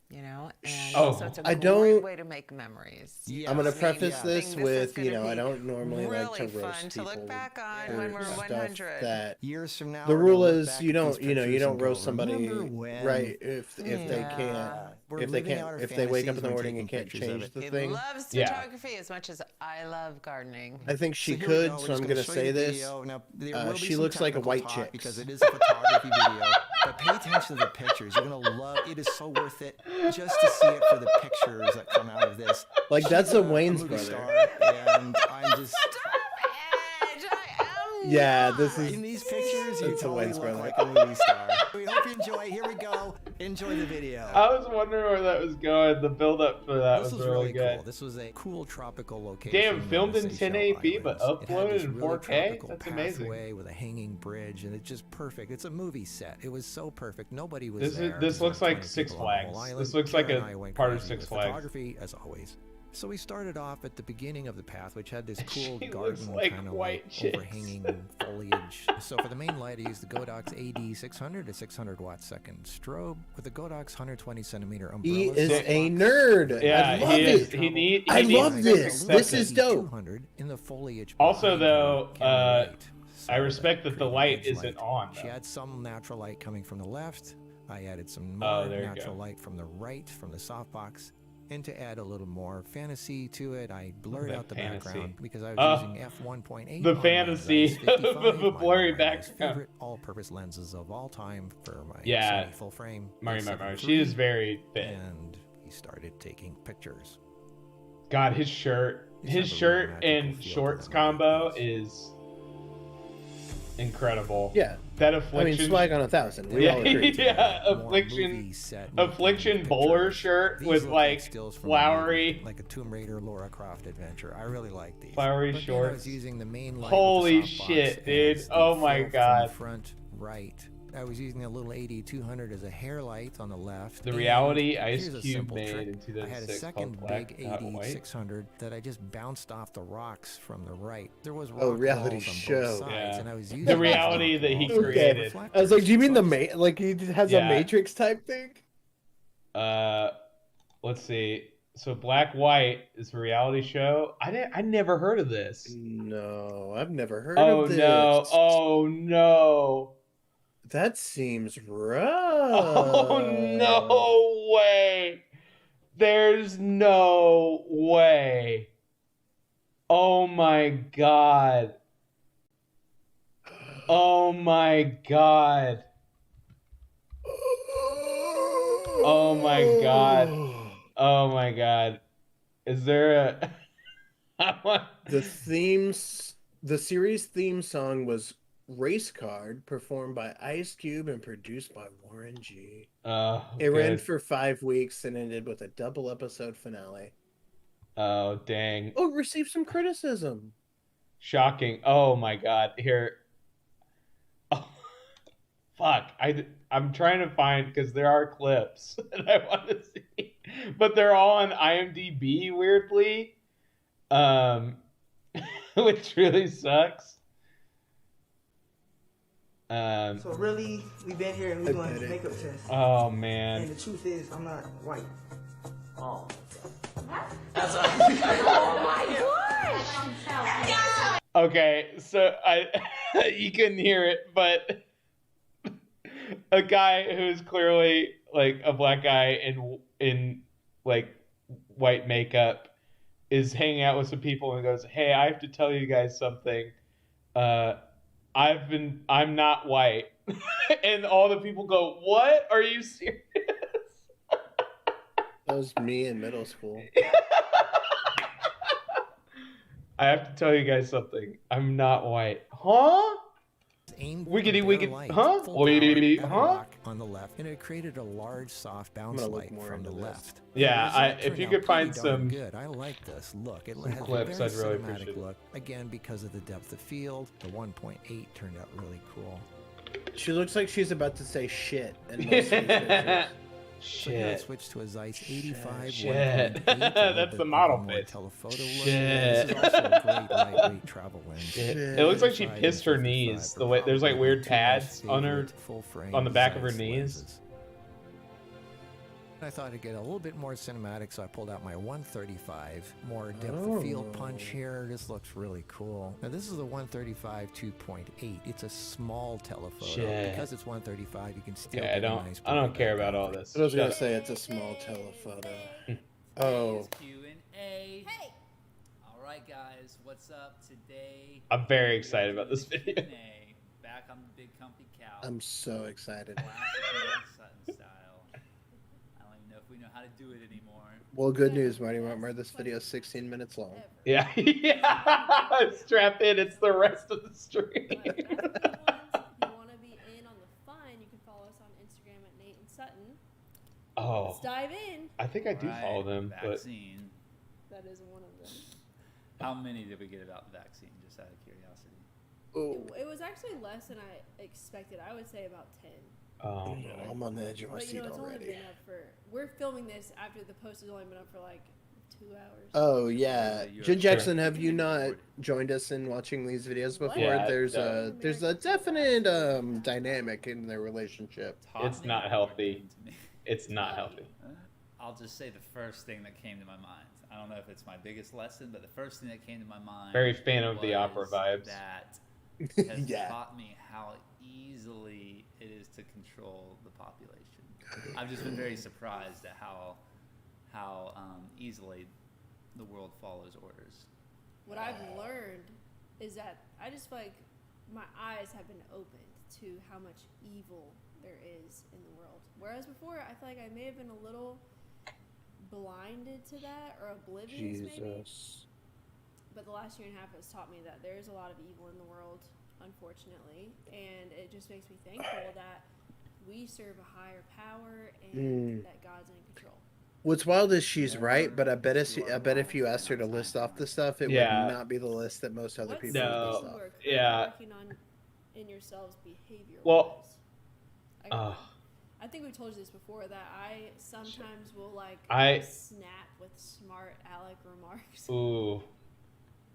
you know, and Oh, also it's a I great don't- way to make memories. I'm gonna I mean, preface I this think with, is gonna I be don't normally like to really roast fun to people look back on for when we're stuff 100. that years from now. the we're rule gonna look is back you at don't these you pictures don't and go, roast somebody "Remember when?" right if they can't We're if they living out can't our if they wake up fantasies in the when morning and taking can't pictures of change it. the He thing. loves Yeah. photography as much as I love gardening. I think she So here we could, go. We're so just I'm gonna gonna show say you the this. video. Now, there will be She some looks like a technical white talk chick because it is a photography video. But pay attention to the pictures. You're gonna love. It is so worth it just to see it for the pictures that come out of this. Like that's She's a Wayne's movie brother. star, and I'm just. Yeah, this is In these pictures, you it's a totally Wayne's look brother. like a movie star. We hope you enjoy. Here we go. Enjoy the video. I was wondering where that was going. The build up for that This was was really good. cool. This was a cool tropical location. Damn, on filmed the in Seychelles 1080p but Islands. It had uploaded this in really 4K? tropical That's amazing. pathway with a hanging bridge, and it's just perfect. It's a movie set. It was so perfect. Nobody was This there. this looks There's like 20 Six people on the whole Flags. island. This looks like Karen and I a went part of crazy Six with Flags. photography, as always. So we started off at the beginning of the path, which had this cool She looks garden like kind of white chicks. overhanging foliage. So for the main light, I used the Godox AD 600 to 600 watt second strobe with the Godox 120 centimeter umbrella. He is softbox. a nerd. Yeah, I love he is. it. I love this. This is dope. In the foliage Also, behind though, her camera light. I respect that the creating light edge isn't on. She Though. had some natural light coming from the left. I added some Oh, more there you natural go. light from the right, from the softbox. And to add a little more fantasy to it, I blurred that out the fantasy. background because I was using f1.8. The on my fantasy Zeiss 55, of a my blurry most background. favorite all-purpose lenses of all time for my Yeah, Sony full frame. Mari, A7 she is III, very fit. And he started taking pictures. God, his shirt and shorts combo is incredible. Yeah. That I affliction. mean, swag on 1,000. We all agree. Yeah, affliction bowler shirt These with look like stills from flowery, like a Tomb Raider Lara Croft adventure. I really like these. flowery But then I shorts. was using the main light Holy with the softbox shit, dude! as the Oh my fill from god. the front right. I was using a little 8200 as a hair light on the left. The and reality Ice here's a Cube simple made trick. in 2006 I had a called second Black, big Not White. 8600 that I just bounced off the rocks from the right. There was rock Oh, reality walls on show. both sides, Yeah. and I was using The those reality rock that he walls as created. I was like, do you mean reflectors. the like he has Yeah. a Matrix type thing? Let's see. So Black White is a reality show. I never heard of this. No, I've never heard Oh of this. no! Oh no! That seems rough. Oh no way! There's no way! Oh my god! Oh my god! Oh my god! Oh my god! Is there a? I want... The series theme song was Race Card, performed by Ice Cube and produced by Warren G. It Good. ran for 5 weeks and ended with a double episode finale. Oh, dang. Oh, received some criticism. Shocking. Oh my god. Here. Oh, fuck. I'm trying to find, because there are clips that I want to see, but they're all on IMDb weirdly, which really sucks. So really, we've been here and we're doing a makeup test. Oh man. And the truth is, I'm not white. Oh. Okay, so you couldn't hear it, but a guy who's clearly like a black guy in like white makeup is hanging out with some people and goes, "Hey, I have to tell you guys something. I'm not white." And all the people go, "What? Are you serious?" That was me in middle school. I have to tell you guys something. I'm not white. Huh? Wiggity wiggity. Huh? Wiggity, huh? On the left, and it created a large soft bounce light from the left. Yeah, if you could find some good. I like this look. It has clips, a I'd very really cinematic appreciate it. look. Again, because of the depth of field, the 1.8 turned out really cool. She looks like she's about to say shit in most of these pictures. So here I switched to a Zeiss 85. Shit. That's the model face. Telephoto Shit. Look. This is also a great lightweight travel lens. Shit. It looks like she pissed her knees. The way there's like weird pads on the back of her knees. I thought I'd get a little bit more cinematic, so I pulled out my 135. More depth of field punch here. This looks really cool. Now this is the 135 2.8. It's a small telephoto. Shit. Because it's 135, you can still Yeah, get a nice I don't care about all this. I was gonna say it's a small telephoto. Oh. Q&A. Hey. All right, guys, what's up today? I'm very excited about this video. Q&A. Back on the big comfy couch. I'm so excited. Sutton style. I don't even know if we know how to do it anymore. Well, good news, Marty Wentmer. This video is 16 minutes long. Yeah. Yeah. Strap in. It's the rest of the stream. If you want to be in on the fun, you can follow us on Instagram at Nate and Sutton. Oh. Let's dive in. I think I do follow them, Vaccine. That is one of them. How many did we get about the vaccine, just out of curiosity? It was actually less than I expected. I would say about 10. Oh, I'm on the edge of my seat it's already. only been up for. We're filming this after the post has only been up for like 2 hours. Oh yeah, Jen Jackson, have you not joined us in watching these videos before? Yeah, there's a definite dynamic in their relationship. It's not healthy. It's not healthy. I'll just say the first thing that came to my mind. I don't know if it's my biggest lesson, but the first thing that came to my mind. Very fan of the opera vibes. That has taught me how easily it is to control the population. I've just been very surprised at how easily the world follows orders. What I've learned is that I just feel like my eyes have been opened to how much evil there is in the world. Whereas before, I feel like I may have been a little blinded to that or oblivious maybe. But the last year and a half has taught me that there is a lot of evil in the world, unfortunately, and it just makes me thankful that we serve a higher power and that God's in control. What's wild is she's right, but I bet if you asked her to list off the stuff, it would not be the list that most other people would list off. Yeah. Working on in yourselves behavior. Well, I think we told you this before that I sometimes will snap with smart aleck remarks. Ooh,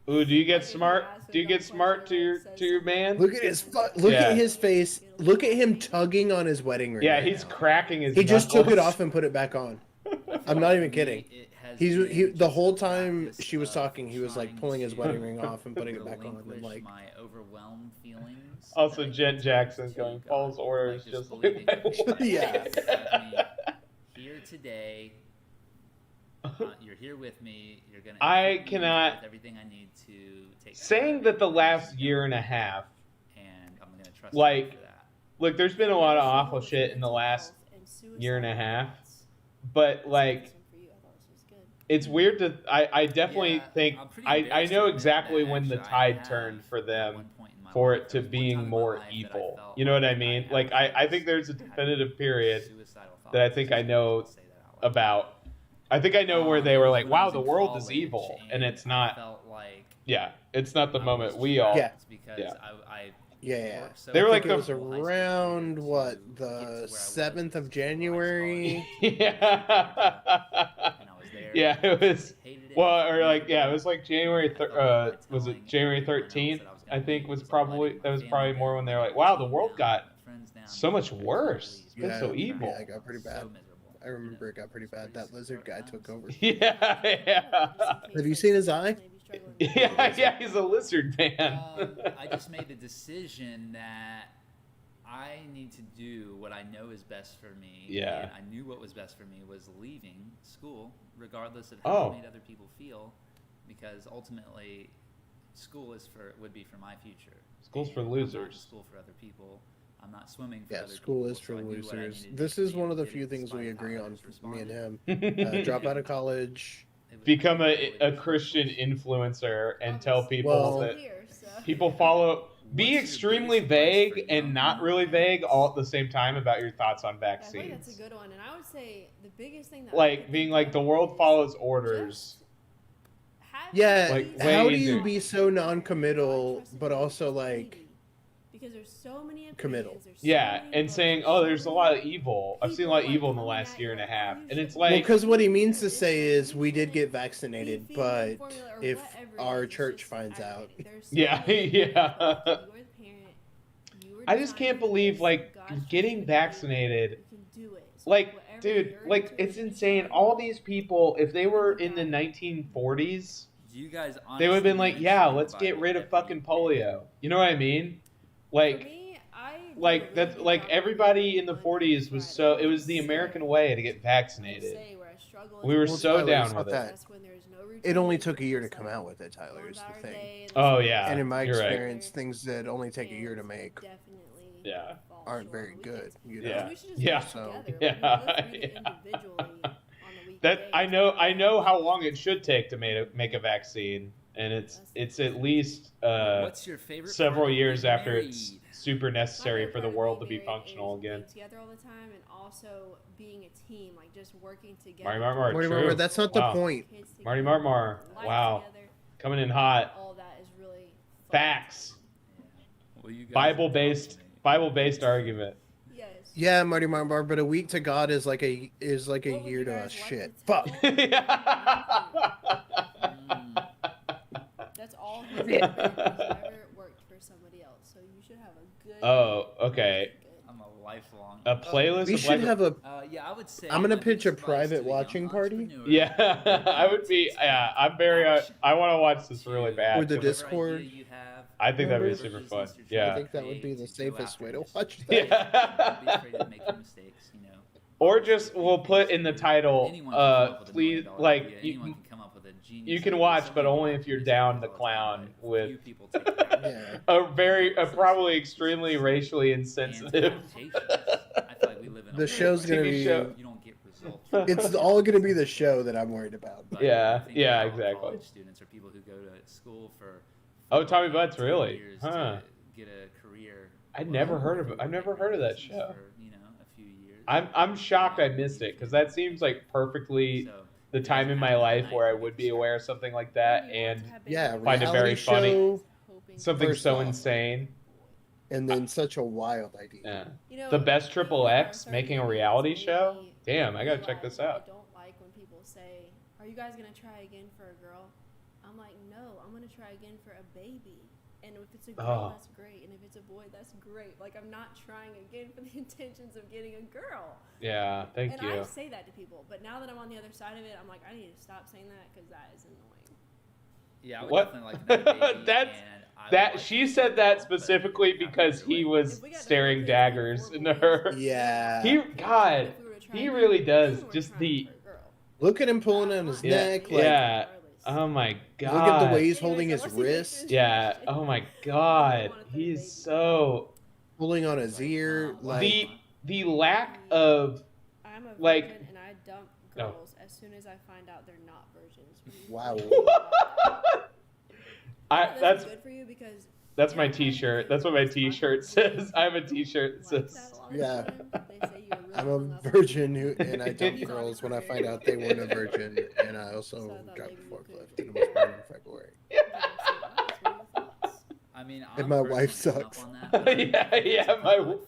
do you get smart? Do you get smart to your man? Look at his look at his face. Look at him tugging on his wedding ring. Yeah, he's cracking his. He just took it off and put it back on. I'm not even kidding. He the whole time she was talking, he was like pulling his wedding ring off and putting it back on, and like. My overwhelmed feelings. Also, Jen Jackson going follows orders just like yeah. Here today. You're here with me. You're gonna. I cannot. With everything I need to take. Saying that the last year and a half. And I'm gonna trust. Like, look, there's been a lot of awful shit in the last year and a half, but like, it's weird to. I definitely think I know exactly when the tide turned for them for it to being more evil. You know what I mean? Like I think there's a definitive period that I think I know about. I think I know where they were like, wow, the world is evil, and it's not. Yeah, it's not the moment we all. Yeah. Because I Yeah. They were I like think it was around what, the 7th of January. Yeah, it was. Well, or like, yeah, it was like January. Was it January 13th? I think was probably more when they were like, wow, the world got so much worse. It's been so evil. Yeah, it got pretty bad. I remember it got pretty bad. That lizard guy took over. Yeah. Have you seen his eye? Yeah, he's a lizard man. I just made the decision that I need to do what I know is best for me. Yeah. And I knew what was best for me was leaving school, regardless of how it made other people feel, because ultimately, school would be for my future. School's for I'm losers. not school for other people. I'm not swimming for Yeah, other school people. is for so I knew what I losers. needed This to is do one of the to few get things we despite how agree on, others me and him. responded. Drop out of college. Become a Christian influencer and tell people that people follow. Be extremely vague and not really vague all at the same time about your thoughts on Yeah, I feel like vaccines. that's a good one, and I would say the biggest thing that Like being like the world follows orders. Yeah, Like, how way do you easier. be so non-committal, but also like because there's so many committal? Yeah, and saying, "Oh, there's a lot of evil. I've seen a lot of evil in the last year and a half," and it's Well, like, because what he means to say is we did get vaccinated, but if our church finds out, yeah, yeah. I just can't believe like getting vaccinated. Like, dude, like it's insane. All these people, if they were in the 1940s, Do you guys they would have been like, honestly "Yeah, mention let's by get rid of fucking polio." You know what I mean? Like that's like everybody in the 40s was so. It was the American way to get vaccinated. We were Well, so Tyler, down it's with not it. that. It only took a year to come out with it, Tyler, is the thing. Oh, yeah, And in my you're right. experience, things that only take a year to make Yeah. aren't very good. You know? Yeah. Yeah. So, Yeah. That I know how long it should take to make a vaccine, and it's at least What's your favorite several part of years being after it's super necessary for the world to be functional again. together all the time, and also being a team, like just working together. Marty Marmar, Marty true. Marmar, that's not the Wow. point. Marty Marmar, wow, coming in hot. All that is really Facts. Well, you guys Bible-based argument. Yeah, Marty Marmar, but a week to God is like a year to us. Shit. Fuck. That's all he's never worked for somebody else, so you should have a good. Oh, okay. I'm a lifelong. A playlist. We of should have a. Yeah, I would say. I'm gonna pitch a private watching party. Yeah, I would be. Yeah, I'm very. I want to watch this really bad. With the Discord. I think that'd be members. super fun. Yeah. I think that would be the safest way to watch that. Yeah. Or just we'll put in the title, please, like you can watch, but only if you're down the clown with a probably extremely racially insensitive. The show's gonna TV be. show. It's all gonna be the show that I'm worried about. Yeah, yeah, exactly. College students or people who go to school for. Oh, Tommy Butts, really? years Huh? to Get a career. I've never heard of it. I've never heard of that show. For, a few years. I'm shocked I missed it because that seems like perfectly the time in my life where I would be aware of something like that and find it very reality funny. show, Something first so off. insane. And then such a wild idea. Yeah. The best Triple X making a reality show? Damn, I gotta check this I out. don't like when people say, "Are you guys gonna try again for a girl?" I'm like, "No, I'm gonna try again for a baby." And if it's a girl, Oh. that's great. And if it's a boy, that's great. Like, I'm not trying again for the intentions of getting a girl. Yeah, thank and you. I say that to people, but now that I'm on the other side of it, I'm like, I need to stop saying that because that is annoying. Yeah, I would What? definitely like another baby, That's and I would that like she said that specifically because he was staring daggers into her. Yeah. He really does. Just the Look at him pulling on his neck. Like, yeah. Oh my god. Look at the way he's holding his wrist. Yeah. Oh my god. He's so pulling on his ear. Like the lack of I'm a like virgin and I dump No. girls as soon as I find out they're not virgins. Wow. That's good for you because That's my T-shirt. That's what my T-shirt says. I have a T-shirt that says. Yeah. I'm a virgin, and I tell girls when I find out they weren't a virgin, and I also drive a forklift, and I was born in February. I mean, And my wife sucks. Yeah, my. I would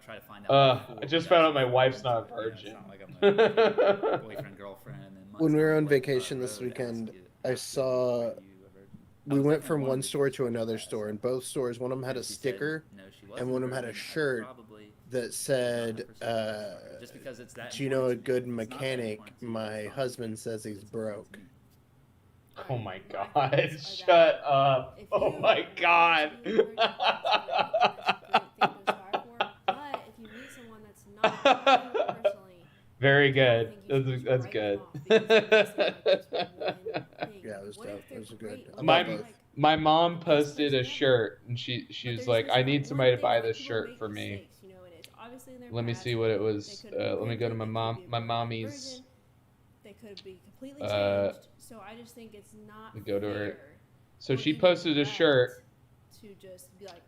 try to find out. I just found out my wife's not a virgin. Boyfriend, girlfriend, and then when we were on vacation this weekend, I saw. We went from one store to another store, and both stores, one of them had a sticker, and one of them had a shirt that said, "Do you know a good mechanic? My husband says he's broke." Oh my god! Shut up! Oh my god! Very good. That's good. Yeah, it was tough. It was good. My mom posted a shirt, and she was like, "I need somebody to buy this shirt for me." Let me see what it was. Let me go to my mommy's. They could be completely changed. So I just think it's not Go to her. fair So for she you posted a shirt. to just be like,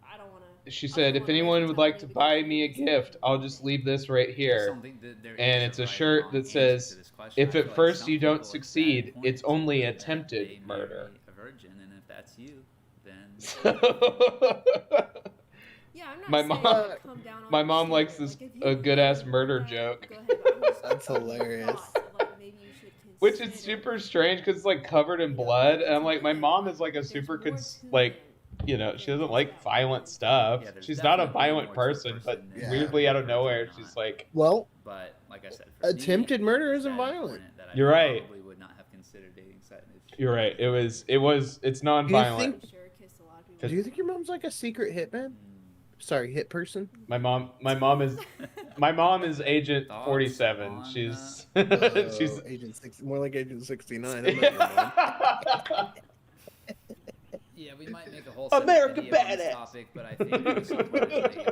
I don't want to. She said, "If anyone would like to buy me a gift, I'll just leave this right here." And it's a shirt that says, "If at first you don't succeed, it's only attempted murder." A virgin, and if that's you, then. Yeah, I'm not My saying mom, like, come down on my your mom shit. likes this Like, if a you good ass murder joke. go ahead, but I'm just That's hilarious. thoughts of, like, maybe you should Which is super strange because it's like covered in blood, and I'm like, my mom is like a super you know, she doesn't like violent stuff. She's not a violent person, but weirdly out of nowhere, she's like, well, but like I said, attempted murder isn't violent. You're right. Probably would not have considered dating Sutton. You're right. It's non-violent. Do you think your mom's like a secret hitman? Sorry, hit person. My mom is Agent 47. She's she's Agent 60, more like Agent 69. I'm not your mom. Yeah, we might make a whole America video on this badass. topic, but I think most importantly,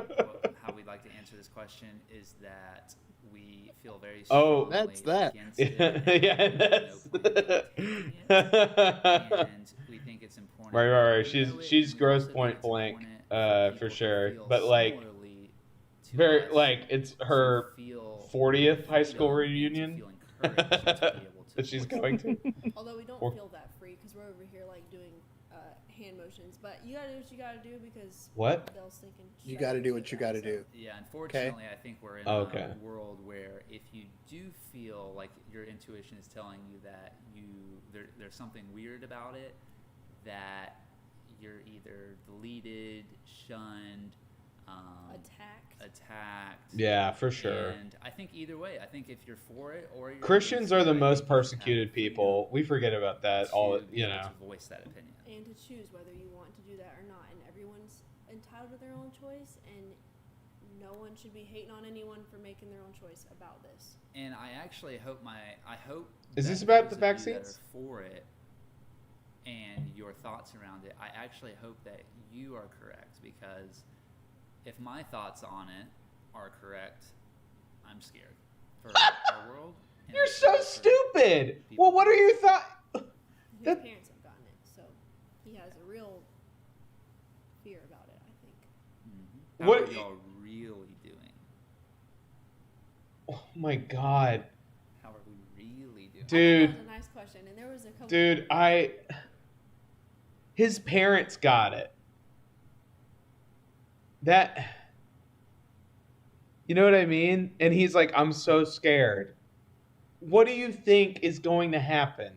how we'd like to answer this question is that we feel very strongly that's that. against it. Yeah, And we think it's important. Right. She's gross point blank, for sure. But like, very like it's her 40th high school reunion that she's going to. Although we don't feel that free because we're over here like doing hand motions, but you gotta do what you gotta do because What? they'll stink and You got to do what you got to do. Yeah, unfortunately, I think we're in Okay. a world where if you do feel like your intuition is telling you that there's something weird about it, that you're either deleted, shunned, attacked. Yeah, for sure. And I think either way, I think if you're for it or you're Christians are the most persecuted people. We forget about that all, you know. to voice that opinion. and to choose whether you want to do that or not. And everyone's entitled to their own choice, and no one should be hating on anyone for making their own choice about this. And I actually hope Is that this about those the of you that vaccines? are for it and your thoughts around it, I actually hope that you are correct, because if my thoughts on it are correct, I'm scared for our world. and You're I'm so scared for stupid. people. Well, what are your thoughts? His parents have gotten it, so he has a real fear about it, I think. How What- are y'all really doing? Oh my god. How are we really doing? Dude. That was a nice question, and there was a couple. Dude, his parents got it. You know what I mean? And he's like, I'm so scared. What do you think is going to happen?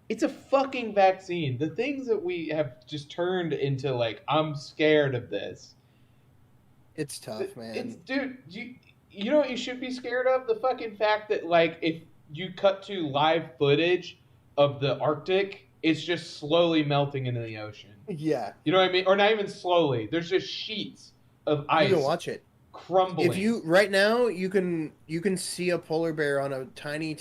It's a fucking vaccine. The things that we have just turned into like, I'm scared of this. It's tough, man. Dude, you know what you should be scared of? The fucking fact that, like, if you cut to live footage of the Arctic, it's just slowly melting into the ocean. Yeah. You know what I mean? Or not even slowly. There's just sheets of ice. You can watch it. Crumbling. If you right now you can see a polar bear on a tiny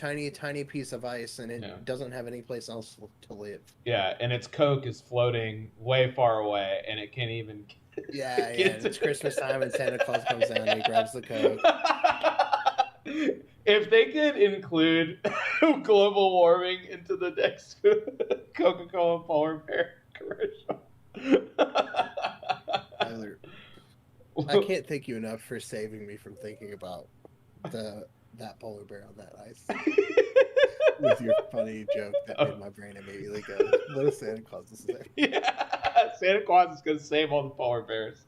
piece of ice, and it doesn't have any place else to live. Yeah, and its Coke is floating way far away, and it can't even. Yeah, and it's Christmas time, and Santa Claus comes down and he grabs the Coke. If they could include global warming into the next Coca-Cola polar bear commercial. Tyler, I can't thank you enough for saving me from thinking about that polar bear on that ice. With your funny joke that made my brain immediately go, what if Santa Claus is there? Yeah, Santa Claus is going to save all the polar bears.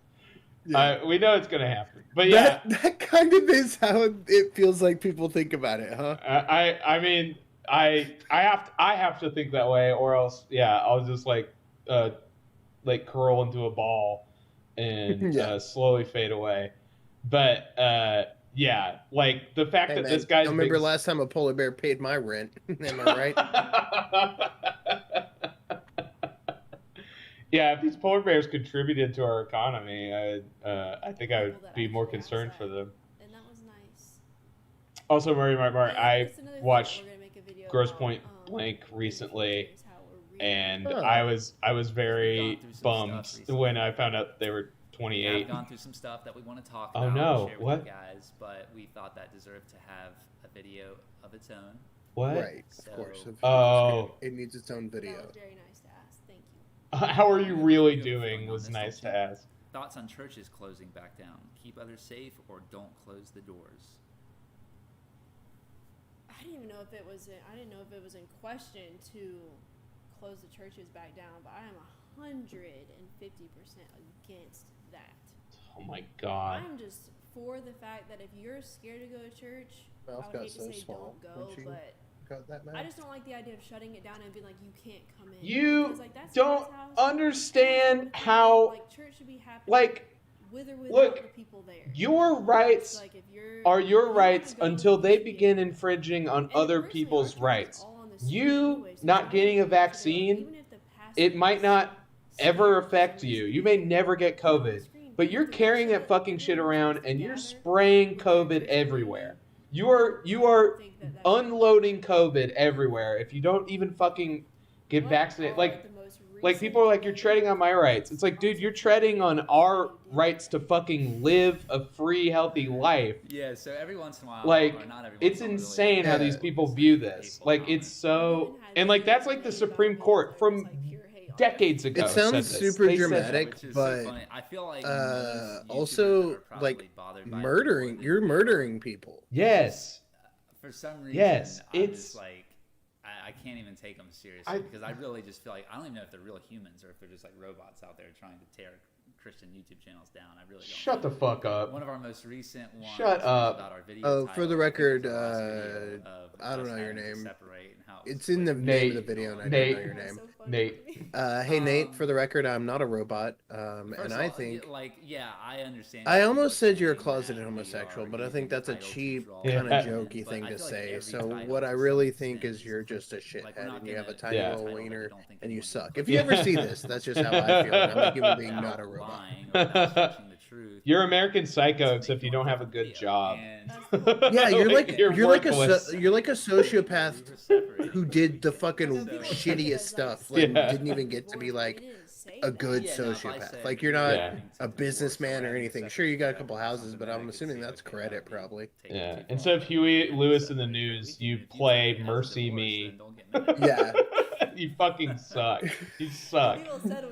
Yeah. We know it's going to happen. But yeah. That kind of is how it feels like people think about it, huh? I mean, I have to think that way, or else, yeah, I'll just like curl into a ball and slowly fade away. But yeah, like the fact that this guy's. I remember last time a polar bear paid my rent. Am I right? Yeah, if these polar bears contributed to our economy, I think I would be more concerned for them. And that was nice. Also, I watched Gross Point Blank recently, and I was very bummed when I found out they were 28. I've gone through some stuff that we want to talk about. Oh no! Share What? with you guys, but we thought that deserved to have a video of its own. What? Right, of course. Oh. It needs its own video. That was very nice to ask. Thank you. How are you really doing was nice to ask. Thoughts on churches closing back down? Keep others safe or don't close the doors? I didn't even know if it was. I didn't know if it was in question to close the churches back down, but I am 150% against that. Oh my God. I'm just for the fact that if you're scared to go to church, I would hate to say don't go, but I just don't like the idea of shutting it down and being like, you can't come in. You because, like, that's don't God's house. understand how, like, church should be happening like, with or without look, the people there. your rights Like, if you're, are your rights until they begin infringing on other people's rights. You not getting a vaccine, it might not ever affect you. You may never get COVID, but you're carrying that fucking shit around and you're spraying COVID everywhere. You are unloading COVID everywhere if you don't even fucking get vaccinated. Like people are like, you're treading on my rights. It's like, dude, you're treading on our rights to fucking live a free, healthy life. Yeah, so every once in a while, Like, or not every it's once in a while, insane how these people view this. Like, it's so, and like that's like the Supreme Court from decades ago. It sounds said this. super They said dramatic, Which is but so funny. I feel like also like murdering. You're murdering people. Yes. For some reason, Yes, I'm it's just like, I can't even take them seriously because I really just feel like I don't even know if they're real humans or if they're just like robots out there trying to tear Christian YouTube channels down. I really don't. Shut the fuck up. One of our most recent ones. Shut up. About our video Oh, for the record, I don't know your name. It's was in the like- name of the video, and I don't know your name. Nate. Hey Nate, for the record, I'm not a robot, First and of I all, think like, yeah, I understand. I people almost are said you're a saying closeted that we homosexual, are but I using think the that's a title to cheap, draw kind of attention, jokey but thing I to feel like say. every So title what I is really a think sin. is you're just a Like, we're shithead, not and you have a gonna tiny do a little title that we wiener, don't think and you anyone suck. would If you ever see this, that's just how I feel. And I'm a human being, not a robot. lying or without searching the truth. You're American Psycho, except you don't have a good job. Yeah, you're like you're like worthless. you're like a sociopath who did the fucking shittiest stuff, like didn't even get to be like a good sociopath. Like you're not a businessman or anything. Sure, you got a couple houses, but I'm assuming that's credit probably. Yeah. Instead of Huey Lewis in the news, you play Mercy Me. Yeah. You fucking suck. You suck.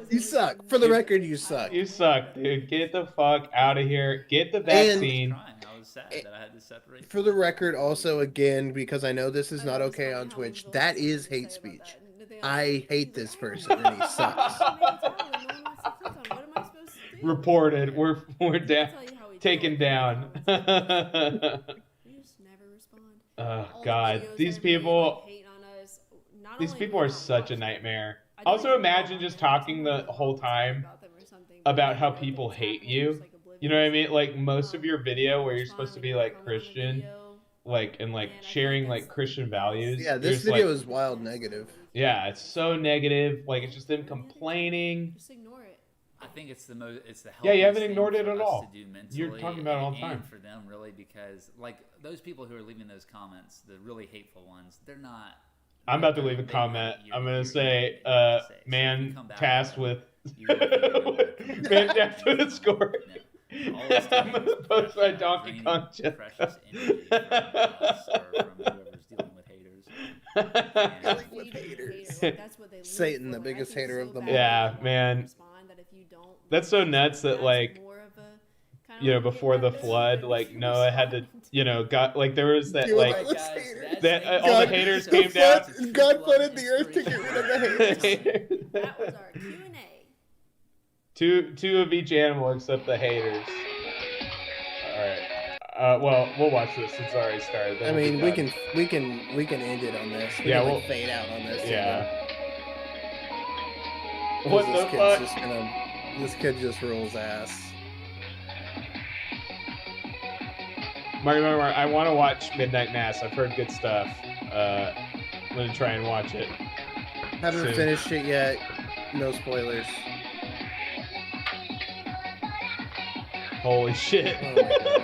You suck. For the record, you suck. You suck, dude. Get the fuck out of here. Get the vaccine. I was sad that I had to separate. For the record, also, again, because I know this is not okay on Twitch, that is hate speech. I hate this person and he sucks. Reported. We're down. Taken down. Oh God, these people. These people are such a nightmare. Also, imagine just talking the whole time about how people hate you. You know what I mean? Like most of your video where you're supposed to be like Christian, like and like sharing like Christian values. Yeah, this video is wild negative. Yeah, it's so negative. Like it's just them complaining. Just ignore it. I think it's the most. It's the Yeah, you haven't healthiest ignored thing it at for us all. to do You're mentally talking about it all the and time. for them, really, because like those people who are leaving those comments, the really hateful ones, they're not. I'm about to leave a comment. I'm gonna say, man tasked with man tasked with a score. I'm gonna post my Donkey Kong chest. Precious energy from us or from whoever's dealing with haters. With haters. That's what they Satan, the biggest hater of them all. Yeah, man. That's so nuts that like, you know, before the flood, like Noah had to, you know, there was that like that all the haters came down. God flooded the earth to get rid of the haters. That was our Q&A. Two of each animal except the haters. All right. Well, we'll watch this. It's already started. I mean, we can end it on this. We'll fade out on this. Yeah. What the fuck? This kid just rolls ass. Mark, I want to watch Midnight Mass. I've heard good stuff. I'm gonna try and watch it. Haven't finished it yet. No spoilers. Holy shit. Oh my God.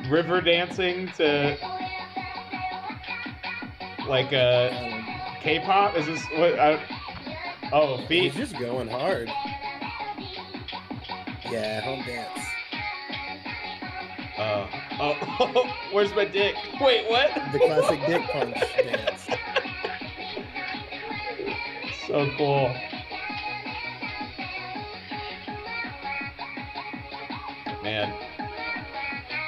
River dancing to like K-pop? Is this what? Oh, feet. He's just going hard. Yeah, home dance. Oh, where's my dick? Wait, what? The classic dick punch dance. So cool. Man.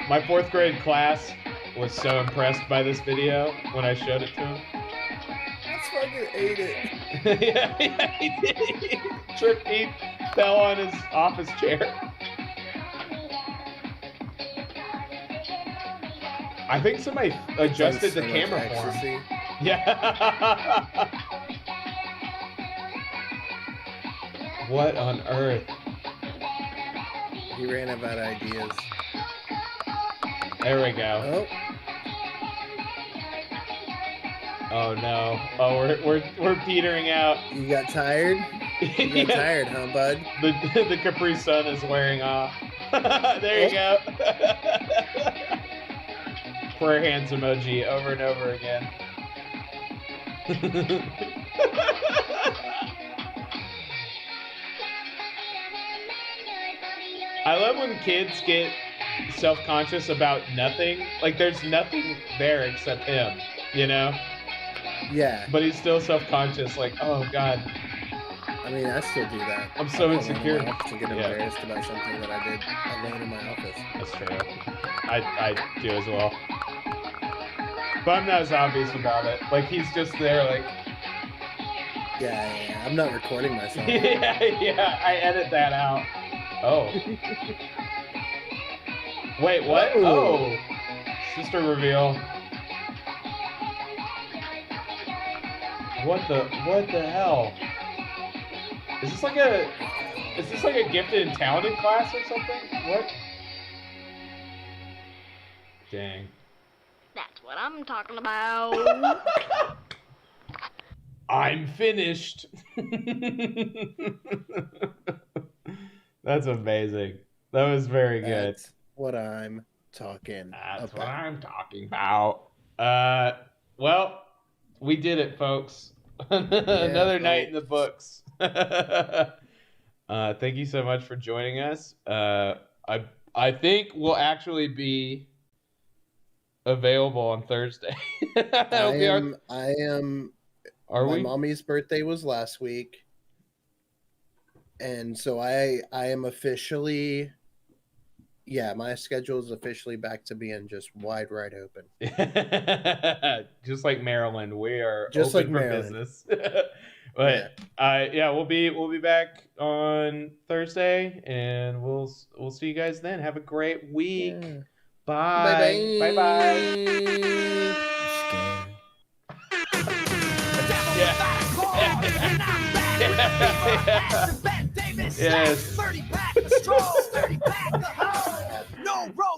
My 4th grade class was so impressed by this video when I showed it to him. That's fucking ate it. yeah, he did. He tripped, he fell on his office chair. I think somebody adjusted the camera for him. Yeah. What on earth? He ran out of ideas. There we go. Oh no. Oh, we're petering out. You got tired? You got tired, huh, bud? The Capri Sun is wearing off. There you go. Prayer hands emoji over and over again. I love when kids get self-conscious about nothing. Like there's nothing there except him, you know? Yeah. But he's still self-conscious, like, oh god. I mean, I still do that. I'm so insecure. To get embarrassed about something that I did alone in my office. That's true. I do as well. But I'm not as obvious about it. Like he's just there, like. Yeah. I'm not recording myself. yeah. I edit that out. Oh. Wait, what? Ooh. Oh. Sister reveal. What the hell? Is this like a gifted and talented class or something? What? Dang. That's what I'm talking about. I'm finished. That's amazing. That was very good. That's what I'm talking about. What I'm talking about. Well, we did it, folks. Another night in the books. Thank you so much for joining us. I think we'll actually be available on Thursday. I am. Are my we? mommy's birthday was last week, and so I am officially. Yeah, my schedule is officially back to being just wide open. Just like Maryland, we are just open like for Maryland. business. But we'll be back on Thursday, and we'll see you guys then. Have a great week. Yeah. Bye. Bye. Bye. Yes. 30 pack of straws, 30 pack of hoes. No road.